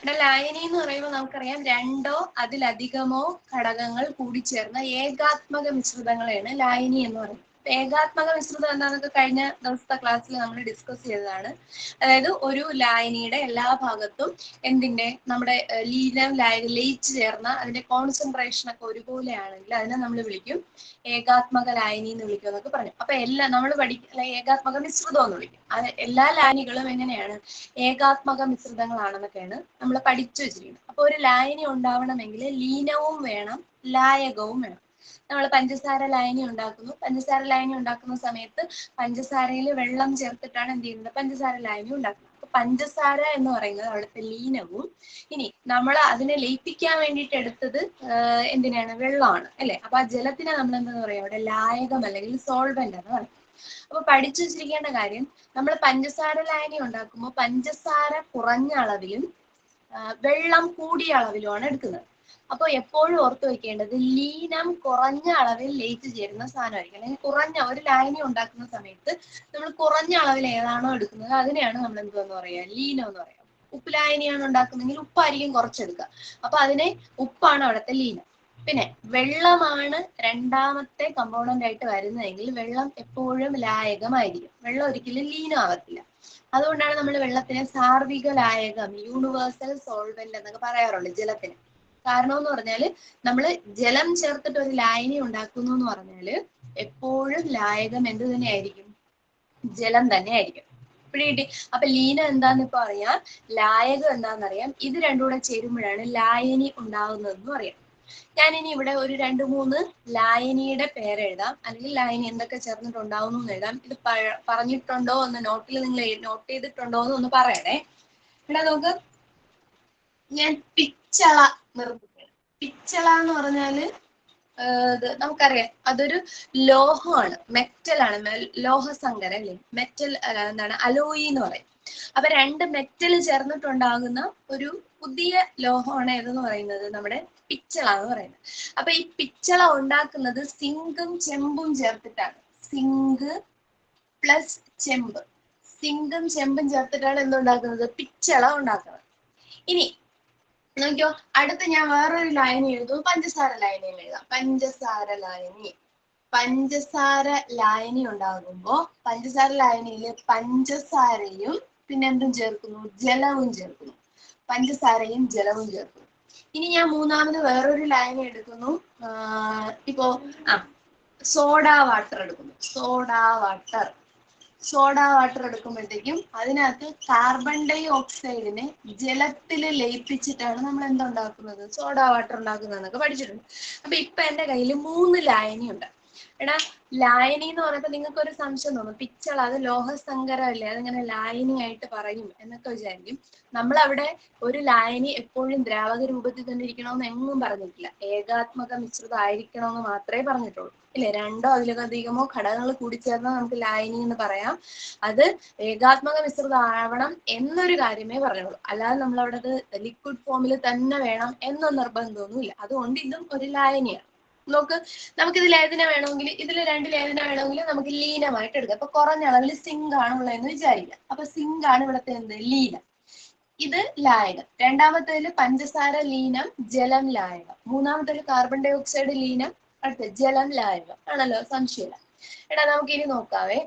ഇവിടെ ലായനി എന്ന് പറയുമ്പോൾ നമുക്കറിയാം രണ്ടോ അതിലധികമോ ഘടകങ്ങൾ കൂടിച്ചേർന്ന ഏകാത്മക മിശ്രിതങ്ങളെയാണ് ലായനി എന്ന് പറയുന്നത്. ഏകാത്മക മിശ്രിതം എന്താണെന്നൊക്കെ കഴിഞ്ഞ ദിവസത്തെ ക്ലാസ്സിൽ നമ്മൾ ഡിസ്കസ് ചെയ്തതാണ്. അതായത് ഒരു ലായനിയുടെ എല്ലാ ഭാഗത്തും എന്തിന്റെ നമ്മുടെ ലീനം ലയിച്ചു ചേർന്ന അതിന്റെ കോൺസെൻട്രേഷൻ ഒക്കെ ഒരുപോലെയാണെങ്കിൽ അതിനെ നമ്മൾ വിളിക്കും ഏകാത്മക ലായനി എന്ന് വിളിക്കും എന്നൊക്കെ പറഞ്ഞു. അപ്പൊ നമ്മൾ പഠിക്കുന്ന ഏകാത്മക മിശ്രിതം എന്ന് വിളിക്കും. അത് എല്ലാ ലായനികളും എങ്ങനെയാണ് ഏകാത്മക മിശ്രിതങ്ങളാണെന്നൊക്കെയാണ് നമ്മൾ പഠിച്ചു വെച്ചിരിക്കുന്നത്. അപ്പൊ ഒരു ലായനി ഉണ്ടാവണമെങ്കിൽ ലീനവും വേണം ലായകവും വേണം. നമ്മൾ പഞ്ചസാര ലായനി ഉണ്ടാക്കുന്നു. പഞ്ചസാര ലായനി ഉണ്ടാക്കുന്ന സമയത്ത് പഞ്ചസാരയിൽ വെള്ളം ചേർത്തിട്ടാണ് എന്ത് ചെയ്യുന്നത്, പഞ്ചസാര ലായനി ഉണ്ടാക്കുന്നത്. അപ്പൊ പഞ്ചസാര എന്ന് പറയുന്നത് അവിടുത്തെ ലീനവും, ഇനി നമ്മൾ അതിനെ ലയിപ്പിക്കാൻ വേണ്ടിയിട്ട് എടുത്തത് എന്തിനാണ്, വെള്ളമാണ് അല്ലെ. അപ്പൊ ആ ജലത്തിനെ നമ്മൾ എന്താന്ന് പറയാം അവിടെ ലായകം അല്ലെങ്കിൽ സോൾവെന്റ് എന്ന് പറയും. അപ്പൊ പഠിച്ചു വെച്ചിരിക്കേണ്ട കാര്യം, നമ്മൾ പഞ്ചസാര ലായനി ഉണ്ടാക്കുമ്പോൾ പഞ്ചസാര കുറഞ്ഞ അളവിലും വെള്ളം കൂടിയ അളവിലുമാണ് എടുക്കുന്നത്. അപ്പൊ എപ്പോഴും ഓർത്തു വെക്കേണ്ടത് ലീനം കുറഞ്ഞ അളവിൽ ലയിച്ചു ചേരുന്ന സാധനമായിരിക്കും. അല്ലെങ്കിൽ കുറഞ്ഞ ഒരു ലായനി ഉണ്ടാക്കുന്ന സമയത്ത് നമ്മൾ കുറഞ്ഞ അളവിൽ ഏതാണോ എടുക്കുന്നത് അതിനെയാണ് നമ്മൾ എന്തെന്ന് പറയാ, ലീനം എന്ന് പറയാം. ഉപ്പ് ലായനിയാണ് ഉണ്ടാക്കുന്നതെങ്കിൽ ഉപ്പായിരിക്കും കുറച്ചെടുക്കുക. അപ്പൊ അതിനെ ഉപ്പാണ് അവിടുത്തെ ലീനം. പിന്നെ വെള്ളമാണ് രണ്ടാമത്തെ കമ്പോണന്റ് ആയിട്ട് വരുന്നതെങ്കിൽ വെള്ളം എപ്പോഴും ലായകമായിരിക്കും. വെള്ളം ഒരിക്കലും ലീനമാവത്തില്ല. അതുകൊണ്ടാണ് നമ്മൾ വെള്ളത്തിനെ സാർവിക ലായകം, യൂണിവേഴ്സൽ സോൾവെന്റ് എന്നൊക്കെ പറയാറുണ്ട് ജലത്തിന്. കാരണം എന്ന് പറഞ്ഞാല് നമ്മൾ ജലം ചേർത്തിട്ട് ഒരു ലായനി ഉണ്ടാക്കുന്നു എന്ന് പറഞ്ഞാല് എപ്പോഴും ലായകം എന്ത് തന്നെയായിരിക്കും, ജലം തന്നെ ആയിരിക്കും. പിടികിട്ടി? അപ്പൊ ലീനം എന്താന്ന് ഇപ്പൊ അറിയാം, ലായകം എന്താണെന്നറിയാം. ഇത് രണ്ടും കൂടെ ചേരുമ്പോഴാണ് ലായനി ഉണ്ടാകുന്നതെന്നും അറിയാം. ഞാനിനി ഇവിടെ ഒരു 2-3 ലായനിയുടെ പേരെഴുതാം, അല്ലെങ്കിൽ ലായനി എന്തൊക്കെ ചേർന്നിട്ടുണ്ടാവും എന്ന് എഴുതാം. ഇത് പറഞ്ഞിട്ടുണ്ടോ എന്ന് നോട്ടിൽ നിങ്ങൾ നോട്ട് ചെയ്തിട്ടുണ്ടോ എന്ന് ഒന്ന് പറയണേ. ഇവിടെ നമുക്ക് ഞാൻ പിച്ചള നിർമ്മിക്കണം. പിച്ചള എന്ന് പറഞ്ഞാല് നമുക്കറിയാം അതൊരു ലോഹമാണ്, മെറ്റലാണ്, ലോഹസങ്കര അല്ലേ, മെറ്റൽ എന്താണ് അലോയി എന്ന് പറയും. അപ്പൊ 2 മെറ്റൽ ചേർന്നിട്ടുണ്ടാകുന്ന ഒരു പുതിയ ലോഹമാണ് ഏതെന്ന് പറയുന്നത് നമ്മുടെ പിച്ചള എന്ന് പറയുന്നത്. അപ്പൊ ഈ പിച്ചള ഉണ്ടാക്കുന്നത് സിങ്കും ചെമ്പും ചേർത്തിട്ടാണ്. സിങ്ക് പ്ലസ് ചെമ്പ്, സിങ്കും ചെമ്പും ചേർത്തിട്ടാണ് എന്തുണ്ടാക്കുന്നത്, പിച്ചള ഉണ്ടാക്കുന്നത്. ഇനി നോക്കിയോ, അടുത്ത് ഞാൻ വേറൊരു ലായനി എഴുതും, പഞ്ചസാര ലായനിയിൽ എഴുതാം. പഞ്ചസാര ലായനി. പഞ്ചസാര ലായനി ഉണ്ടാകുമ്പോ പഞ്ചസാര ലായനിയില് പഞ്ചസാരയും പിന്നെ എന്തും ചേർക്കുന്നു, ജലവും ചേർക്കുന്നു. പഞ്ചസാരയും ജലവും ചേർക്കുന്നു. ഇനി ഞാൻ മൂന്നാമത് വേറൊരു ലായനി എടുക്കുന്നു. ഇപ്പോ സോഡ വാട്ടർ എടുക്കുന്നു. സോഡ വാട്ടർ എടുക്കുമ്പോഴത്തേക്കും അതിനകത്ത് കാർബൺ ഡൈ ഓക്സൈഡിനെ ജലത്തിൽ ലയിപ്പിച്ചിട്ടാണ് നമ്മൾ എന്തുണ്ടാക്കുന്നത്, സോഡ വാട്ടർ ഉണ്ടാക്കുന്നതെന്നൊക്കെ പഠിച്ചിട്ടുണ്ട്. അപ്പൊ ഇപ്പൊ എന്റെ കയ്യിൽ 3 ലായനി ഉണ്ട്. എടാ ലായനി എന്ന് പറയുമ്പോൾ നിങ്ങൾക്ക് ഒരു സംശയം തോന്നും, പിച്ചള അത് ലോഹസങ്കരമല്ലേ, അതിങ്ങനെ ലായനി ആയിട്ട് പറയും എന്നൊക്കെ വിചാരിക്കും. നമ്മളവിടെ ഒരു ലായനി എപ്പോഴും ദ്രാവക രൂപത്തിൽ തന്നെ ഇരിക്കണമെന്ന് എങ്ങും പറഞ്ഞിട്ടില്ല. ഏകാത്മക മിശ്രിതം ആയിരിക്കണമെന്ന് മാത്രമേ പറഞ്ഞിട്ടുള്ളൂ. ഇല്ലേ, 2ഓ അതിലധികമോ ഘടകങ്ങൾ കൂടിച്ചേർന്നാൽ നമുക്ക് ലായനി എന്ന് പറയാം. അത് ഏകാത്മക മിശ്രിതം ആവണം എന്നൊരു കാര്യമേ പറഞ്ഞുള്ളൂ. അല്ലാതെ നമ്മളവിടെ അത് ലിക്വിഡ് ഫോമിൽ തന്നെ വേണം എന്നൊന്നും നിർബന്ധമൊന്നുമില്ല. അതുകൊണ്ട് ഇതും ഒരു ലായനിയാണ്. നോക്ക്, നമുക്കിതിൽ ഏതിനെ വേണമെങ്കിൽ, ഇതിൽ 2 ഏതിനെ വേണമെങ്കിൽ നമുക്ക് ലീനമായിട്ട് എടുക്കാം. അപ്പൊ കുറഞ്ഞ അളവിൽ സിങ്ക് ആണ് ഉള്ളതെന്ന് വിചാരിക്കാം. അപ്പൊ സിങ്ക് ആണ് ഇവിടുത്തെ എന്ത്, ലീനം. ഇത് ലായകം. രണ്ടാമത്തേതിൽ പഞ്ചസാര ലീനം, ജലം ലായകം. മൂന്നാമത്തേതിൽ കാർബൺ ഡൈ ഓക്സൈഡ് ലീനം, അടുത്ത ജലം ലായകം ആണല്ലോ, സംശയമില്ല. എടാ നമുക്ക് ഇനി നോക്കാവേ.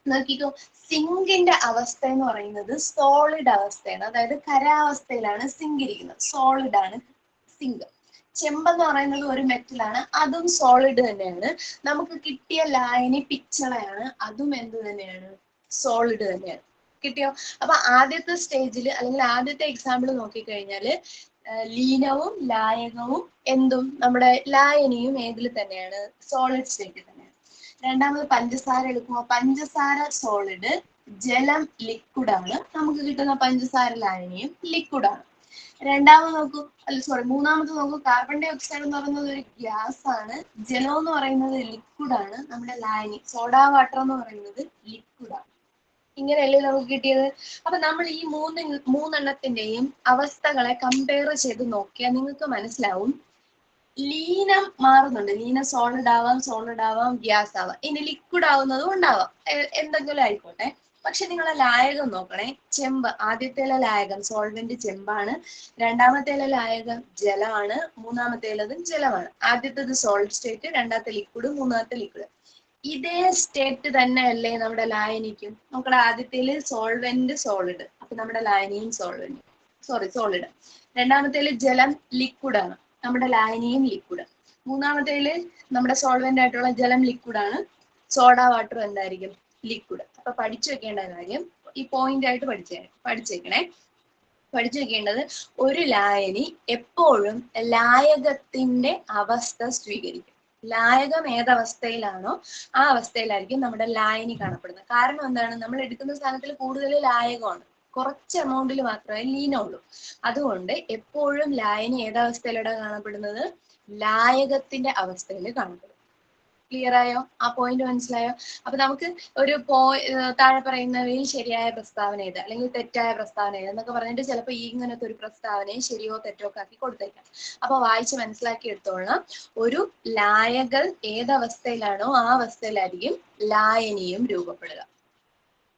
നോക്കിക്കോ, സിങ്കിന്റെ അവസ്ഥ എന്ന് പറയുന്നത് സോളിഡ് അവസ്ഥയാണ്. അതായത് ഖരാവസ്ഥയിലാണ് സിങ്ക് ഇരിക്കുന്നത്. സോളിഡ് ആണ് സിങ്ക്. ചെമ്പെന്ന് പറയുന്നത് ഒരു മെറ്റലാണ്, അതും സോളിഡ് തന്നെയാണ്. നമുക്ക് കിട്ടിയ ലായനി പിച്ചളയാണ്, അതും എന്ത് തന്നെയാണ്, സോളിഡ് തന്നെയാണ്. കിട്ടിയോ? അപ്പൊ ആദ്യത്തെ സ്റ്റേജിൽ അല്ലെങ്കിൽ ആദ്യത്തെ എക്സാമ്പിൾ നോക്കിക്കഴിഞ്ഞാല് ലീനവും ലായകവും എന്തും നമ്മുടെ ലായനിയും ഏതിൽ തന്നെയാണ്, സോളിഡ് സ്റ്റേറ്റിൽ തന്നെയാണ്. രണ്ടാമത് പഞ്ചസാര എടുക്കുമ്പോൾ പഞ്ചസാര സോളിഡ്, ജലം ലിക്വിഡ് ആണ്. നമുക്ക് കിട്ടുന്ന പഞ്ചസാര ലായനിയും ലിക്വിഡ് ആണ്. രണ്ടാമത് നോക്കൂ, മൂന്നാമത് നോക്കൂ, കാർബൺ ഡൈ ഓക്സൈഡ് എന്ന് പറയുന്നത് ഒരു ഗ്യാസ് ആണ്, ജലം എന്ന് പറയുന്നത് ലിക്വിഡ് ആണ്, നമ്മുടെ ലായനി സോഡ വാട്ടർ എന്ന് പറയുന്നത് ലിക്വിഡ് ആണ്. ഇങ്ങനെയല്ലേ നമുക്ക് കിട്ടിയത്. അപ്പൊ നമ്മൾ ഈ മൂന്നെണ്ണത്തിന്റെയും അവസ്ഥകളെ കമ്പയർ ചെയ്ത് നോക്കിയാൽ നിങ്ങൾക്ക് മനസ്സിലാവും ലീനം മാറുന്നുണ്ട്. ലീനം സോളിഡ് ആവാം, ഗ്യാസ് ആവാം, ഇനി ലിക്വിഡ് ആവുന്നതും ഉണ്ടാവാം, എന്തെങ്കിലും ആയിക്കോട്ടെ. പക്ഷെ നിങ്ങളെ ലായകം നോക്കണേ. ചെമ്പ്, ആദ്യത്തേലെ ലായകം സോൾവെന്റ് ചെമ്പാണ്, രണ്ടാമത്തേലെ ലായകം ജലമാണ്, മൂന്നാമത്തേലതും ജലമാണ്. ആദ്യത്തേത് സോളിഡ് സ്റ്റേറ്റ്, രണ്ടാമത്തെ ലിക്വിഡ്, മൂന്നാമത്തെ ലിക്വിഡ്. ഇതേ സ്റ്റേറ്റ് തന്നെയല്ലേ നമ്മുടെ ലായനിക്കും? നമ്മുടെ ആദ്യത്തേല് സോൾവെന്റ് സോളിഡ്, അപ്പൊ നമ്മുടെ ലായനിയും സോളിഡ്. രണ്ടാമത്തേല് ജലം ലിക്വിഡ് ആണ്, നമ്മുടെ ലായനിയും ലിക്വിഡ്. മൂന്നാമത്തേല് നമ്മുടെ സോൾവെന്റ് ആയിട്ടുള്ള ജലം ലിക്വിഡ് ആണ്, സോഡ വാട്ടർ എന്തായിരിക്കും? ലിക്വിഡ്. അപ്പൊ പഠിച്ചു വെക്കേണ്ട കാര്യം ഈ പോയിന്റ് ആയിട്ട് പഠിച്ചു വെക്കേണ്ടത്, ഒരു ലായനി എപ്പോഴും ലായകത്തിന്റെ അവസ്ഥ സ്വീകരിക്കും. ലായകം ഏതവസ്ഥയിലാണോ ആ അവസ്ഥയിലായിരിക്കും നമ്മുടെ ലായനി കാണപ്പെടുന്നത്. കാരണം എന്താണ്? നമ്മൾ എടുക്കുന്ന സാധനത്തിൽ കൂടുതൽ ലായകമാണ്, കുറച്ച് എമൗണ്ടിൽ മാത്രമേ ലീനമുള്ളൂ. അതുകൊണ്ട് എപ്പോഴും ലായനി ഏതവസ്ഥയിലാണ് കാണപ്പെടുന്നത്? ലായകത്തിന്റെ അവസ്ഥയിൽ കാണപ്പെടും. ക്ലിയർ ആയോ? ആ പോയിന്റ് മനസ്സിലായോ? അപ്പൊ നമുക്ക് ഒരു താഴെ പറയുന്നവയിൽ ശരിയായ പ്രസ്താവന ഏത്, അല്ലെങ്കിൽ തെറ്റായ പ്രസ്താവന ഏത് എന്നൊക്കെ പറഞ്ഞിട്ട് ചിലപ്പോൾ ഈ ഇങ്ങനത്തെ ഒരു പ്രസ്താവനയെ ശരിയോ തെറ്റോ ഒക്കെ ആക്കി കൊടുത്തേക്കാം. അപ്പൊ വായിച്ച് മനസ്സിലാക്കി എടുത്തോളാം. ഒരു ലായകൽ ഏതവസ്ഥയിലാണോ ആ അവസ്ഥയിലായിരിക്കും ലായനിയും രൂപപ്പെടുക.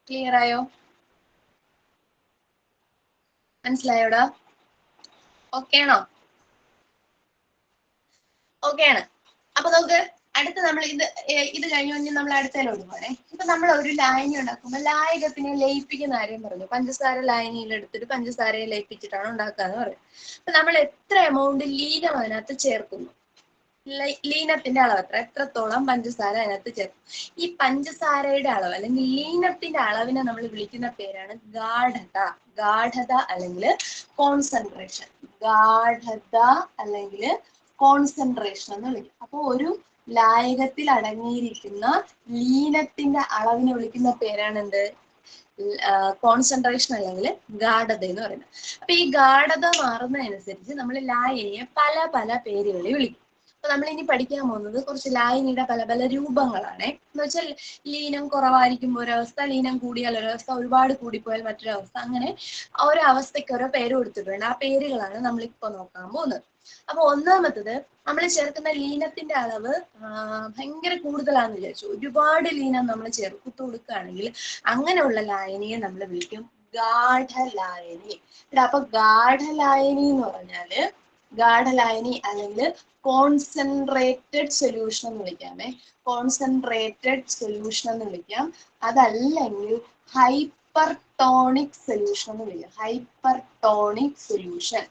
ക്ലിയർ ആയോ? മനസ്സിലായോടാ? ഓക്കെ ആണോ? ഓക്കെ ആണ്. അപ്പൊ നമുക്ക് അടുത്ത നമ്മൾ ഇത് കഴിഞ്ഞ് നമ്മൾ അടുത്തതിലോട്ട് പോകണേ. ഇപ്പൊ നമ്മൾ ഒരു ലായനി ഉണ്ടാക്കുമ്പോൾ ലായകത്തിനെ ലയിപ്പിക്കുന്ന കാര്യം പറഞ്ഞു. പഞ്ചസാര ലായനിയിൽ എടുത്തിട്ട് പഞ്ചസാരയെ ലയിപ്പിച്ചിട്ടാണ് ഉണ്ടാക്കാന്ന് പറയും. അപ്പൊ നമ്മൾ എത്ര എമൗണ്ട് ലീനം അതിനകത്ത് ചേർക്കുന്നു, ലീനത്തിന്റെ അളവ് എത്രത്തോളം പഞ്ചസാര അതിനകത്ത് ചേർക്കും. ഈ പഞ്ചസാരയുടെ അളവ് അല്ലെങ്കിൽ ലീനത്തിന്റെ അളവിനെ നമ്മൾ വിളിക്കുന്ന പേരാണ് ഗാഢത അല്ലെങ്കിൽ കോൺസെൻട്രേഷൻ. ഗാഢത അല്ലെങ്കിൽ കോൺസെൻട്രേഷൻ എന്ന് വിളിക്കും. അപ്പൊ ഒരു ലായകത്തിൽ അടങ്ങിയിരിക്കുന്ന ലീനത്തിന്റെ അളവിനെ വിളിക്കുന്ന പേരാണ് എന്ത്? കോൺസെൻട്രേഷൻ അല്ലെങ്കിൽ ഗാഢത എന്ന് പറയുന്നത്. അപ്പൊ ഈ ഗാഢത മാറുന്നതനുസരിച്ച് നമ്മൾ ലായനിയെ പല പല പേരുകളിൽ വിളിക്കും. അപ്പൊ നമ്മൾ ഇനി പഠിക്കാൻ പോകുന്നത് കുറച്ച് ലായനിയുടെ പല പല രൂപങ്ങളാണ്. എന്ന് വെച്ചാൽ ലീനം കുറവായിരിക്കുമ്പോൾ ഒരവസ്ഥ, ലീനം കൂടിയാൽ ഒരവസ്ഥ, ഒരുപാട് കൂടിപ്പോയാൽ മറ്റൊരവസ്ഥ, അങ്ങനെ ഓരോ അവസ്ഥയ്ക്ക് ഓരോ പേര് കൊടുത്തിട്ടുണ്ട്. ആ പേരുകളാണ് നമ്മൾ ഇപ്പൊ നോക്കാൻ പോകുന്നത്. അപ്പൊ ഒന്നാമത്തത്, നമ്മൾ ചേർക്കുന്ന ലീനത്തിന്റെ അളവ് ഭയങ്കര കൂടുതലാണെന്ന് വിചാരിച്ചു, ഒരുപാട് ലീനം നമ്മൾ ചേർത്ത് കൊടുക്കുകയാണെങ്കിൽ അങ്ങനെയുള്ള ലായനിയെ നമ്മൾ വിളിക്കും ഗാഢലായനി. അപ്പൊ ഗാഢലായനി എന്ന് പറഞ്ഞാല്, ഗാഢലായനി അല്ലെങ്കിൽ കോൺസെൻട്രേറ്റഡ് സൊല്യൂഷൻ എന്ന് വിളിക്കാമേ. കോൺസെൻട്രേറ്റഡ് സൊല്യൂഷൻ എന്ന് വിളിക്കാം. അതല്ലെങ്കിൽ ഹൈപ്പർടോണിക് സൊല്യൂഷൻ എന്ന് വിളിക്കാം. Hypertonic solution.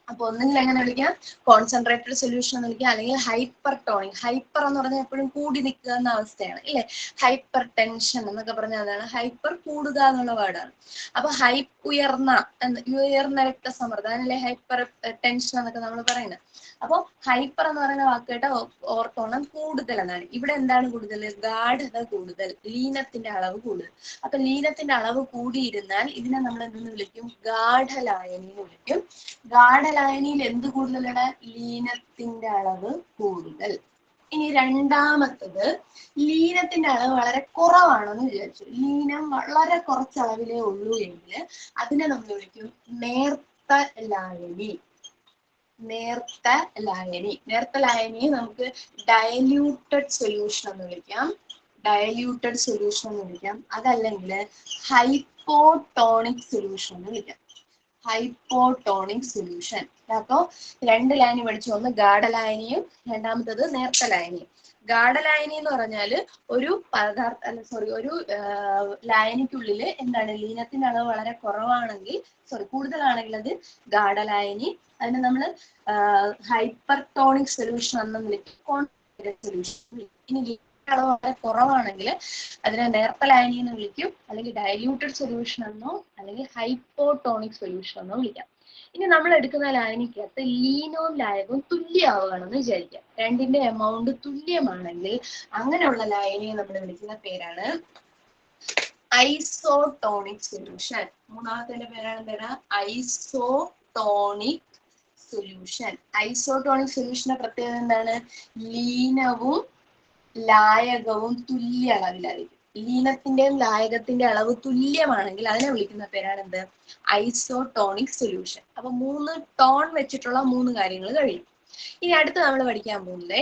അപ്പൊ ഒന്നുകിൽ എങ്ങനെ വിളിക്കാം? കോൺസെൻട്രേറ്റഡ് സൊല്യൂഷൻ എന്ന് വിളിക്കാം, അല്ലെങ്കിൽ ഹൈപ്പർടോണിക്. ഹൈപ്പർ എന്ന് പറഞ്ഞാൽ എപ്പോഴും കൂടി നിൽക്കുക എന്ന അവസ്ഥയാണ്, ഇല്ലേ? ഹൈപ്പർ ടെൻഷൻ എന്നൊക്കെ പറഞ്ഞാൽ അതാണ്. ഹൈപ്പർ കൂടുക എന്നുള്ള വേർഡാണ്. അപ്പൊ ഉയർന്ന രക്തസമ്മർദ്ദം, അതല്ലേ ഹൈപ്പർ ടെൻഷൻ എന്നൊക്കെ നമ്മൾ പറയുന്നത്. അപ്പൊ ഹൈപ്പർ എന്ന് പറയുന്ന വാക്ക് കേട്ട ഓർത്തോണം, കൂടുതൽ എന്നാണ്. ഇവിടെ എന്താണ് കൂടുതൽ? ഗാഢത കൂടുതൽ, ലീനത്തിന്റെ അളവ് കൂടുതൽ. അപ്പൊ ലീനത്തിന്റെ അളവ് കൂടിയിരുന്നാൽ ഇതിനെ നമ്മൾ എന്തെന്ന് വിളിക്കും? ഗാഢലായനി എന്ന് വിളിക്കും. ഗാഢലായനിയിൽ എന്ത് കൂടുതലാണ്? ലീനത്തിന്റെ അളവ് കൂടുതൽ. ഇനി രണ്ടാമത്തത്, ലീനത്തിന്റെ അളവ് വളരെ കുറവാണെന്ന് വിചാരിച്ചു. ലീനം വളരെ കുറച്ച് അളവിലേ ഉള്ളൂ എങ്കിൽ അതിനെ നമ്മൾ വിളിക്കും നേർത്ത ലായനി. നേർത്ത ലായനി നമുക്ക് ഡയല്യൂട്ടഡ് സൊല്യൂഷൻ എന്ന് വിളിക്കാം. അതല്ലെങ്കിൽ ഹൈപ്പോടോണിക് സൊല്യൂഷൻ എന്ന് വിളിക്കാം. Hypotonic solution. അപ്പോ രണ്ട് ലായനി പഠിച്ചു, ഒന്ന് ഗാഢലായനിയും രണ്ടാമത്തത് നേർത്ത ലായനിയും. ഗാഢലായനി എന്ന് പറഞ്ഞാൽ ഒരു ഒരു ലായനിക്കുള്ളിൽ എന്താണ്, ലീനത്തിന്റെ അളവ് വളരെ കുറവാണെങ്കിൽ, കൂടുതലാണെങ്കിൽ അത് ഗാഢലായനി. അതിനെ നമ്മൾ ഹൈപ്പർടോണിക് സൊല്യൂഷൻ എന്നും വിളിക്കും. ഇനി അളവ് വളരെ കുറവാണെങ്കിൽ അതിനെ നേർത്ത ലായനി എന്ന് വിളിക്കും, അല്ലെങ്കിൽ ഡയല്യൂട്ടഡ് സൊല്യൂഷൻ എന്നോ അല്ലെങ്കിൽ ഹൈപ്പോടോണിക് സൊല്യൂഷൻ എന്നോ വിളിക്കാം. ഇനി നമ്മൾ എടുക്കുന്ന ലായനിക്കകത്ത് ലീനവും ലായകവും തുല്യമാവുകയാണെന്ന് വിചാരിക്കാം. രണ്ടിന്റെ എമൗണ്ട് തുല്യമാണെങ്കിൽ അങ്ങനെയുള്ള ലായനിയെ നമ്മൾ വിളിക്കുന്ന പേരാണ് ഐസോടോണിക് സൊല്യൂഷൻ. മൂന്നാമത്തെ പേരാണ് എന്താ? Isotonic solution. ഐസോടോണിക് സൊല്യൂഷന്റെ പ്രത്യേകത എന്താണ്? ലീനവും ലായകവും തുല്യ അളവിലായിരിക്കും. ലീനത്തിന്റെയും ലായകത്തിന്റെ അളവ് തുല്യമാണെങ്കിൽ അതിനെ വിളിക്കുന്ന പേരാണ് എന്ത്? Isotonic solution. അപ്പൊ 3 ടോൺ വെച്ചിട്ടുള്ള 3 കാര്യങ്ങൾ കഴിയും. ഇനി അടുത്ത് നമ്മൾ പഠിക്കാൻ പോകുന്നത്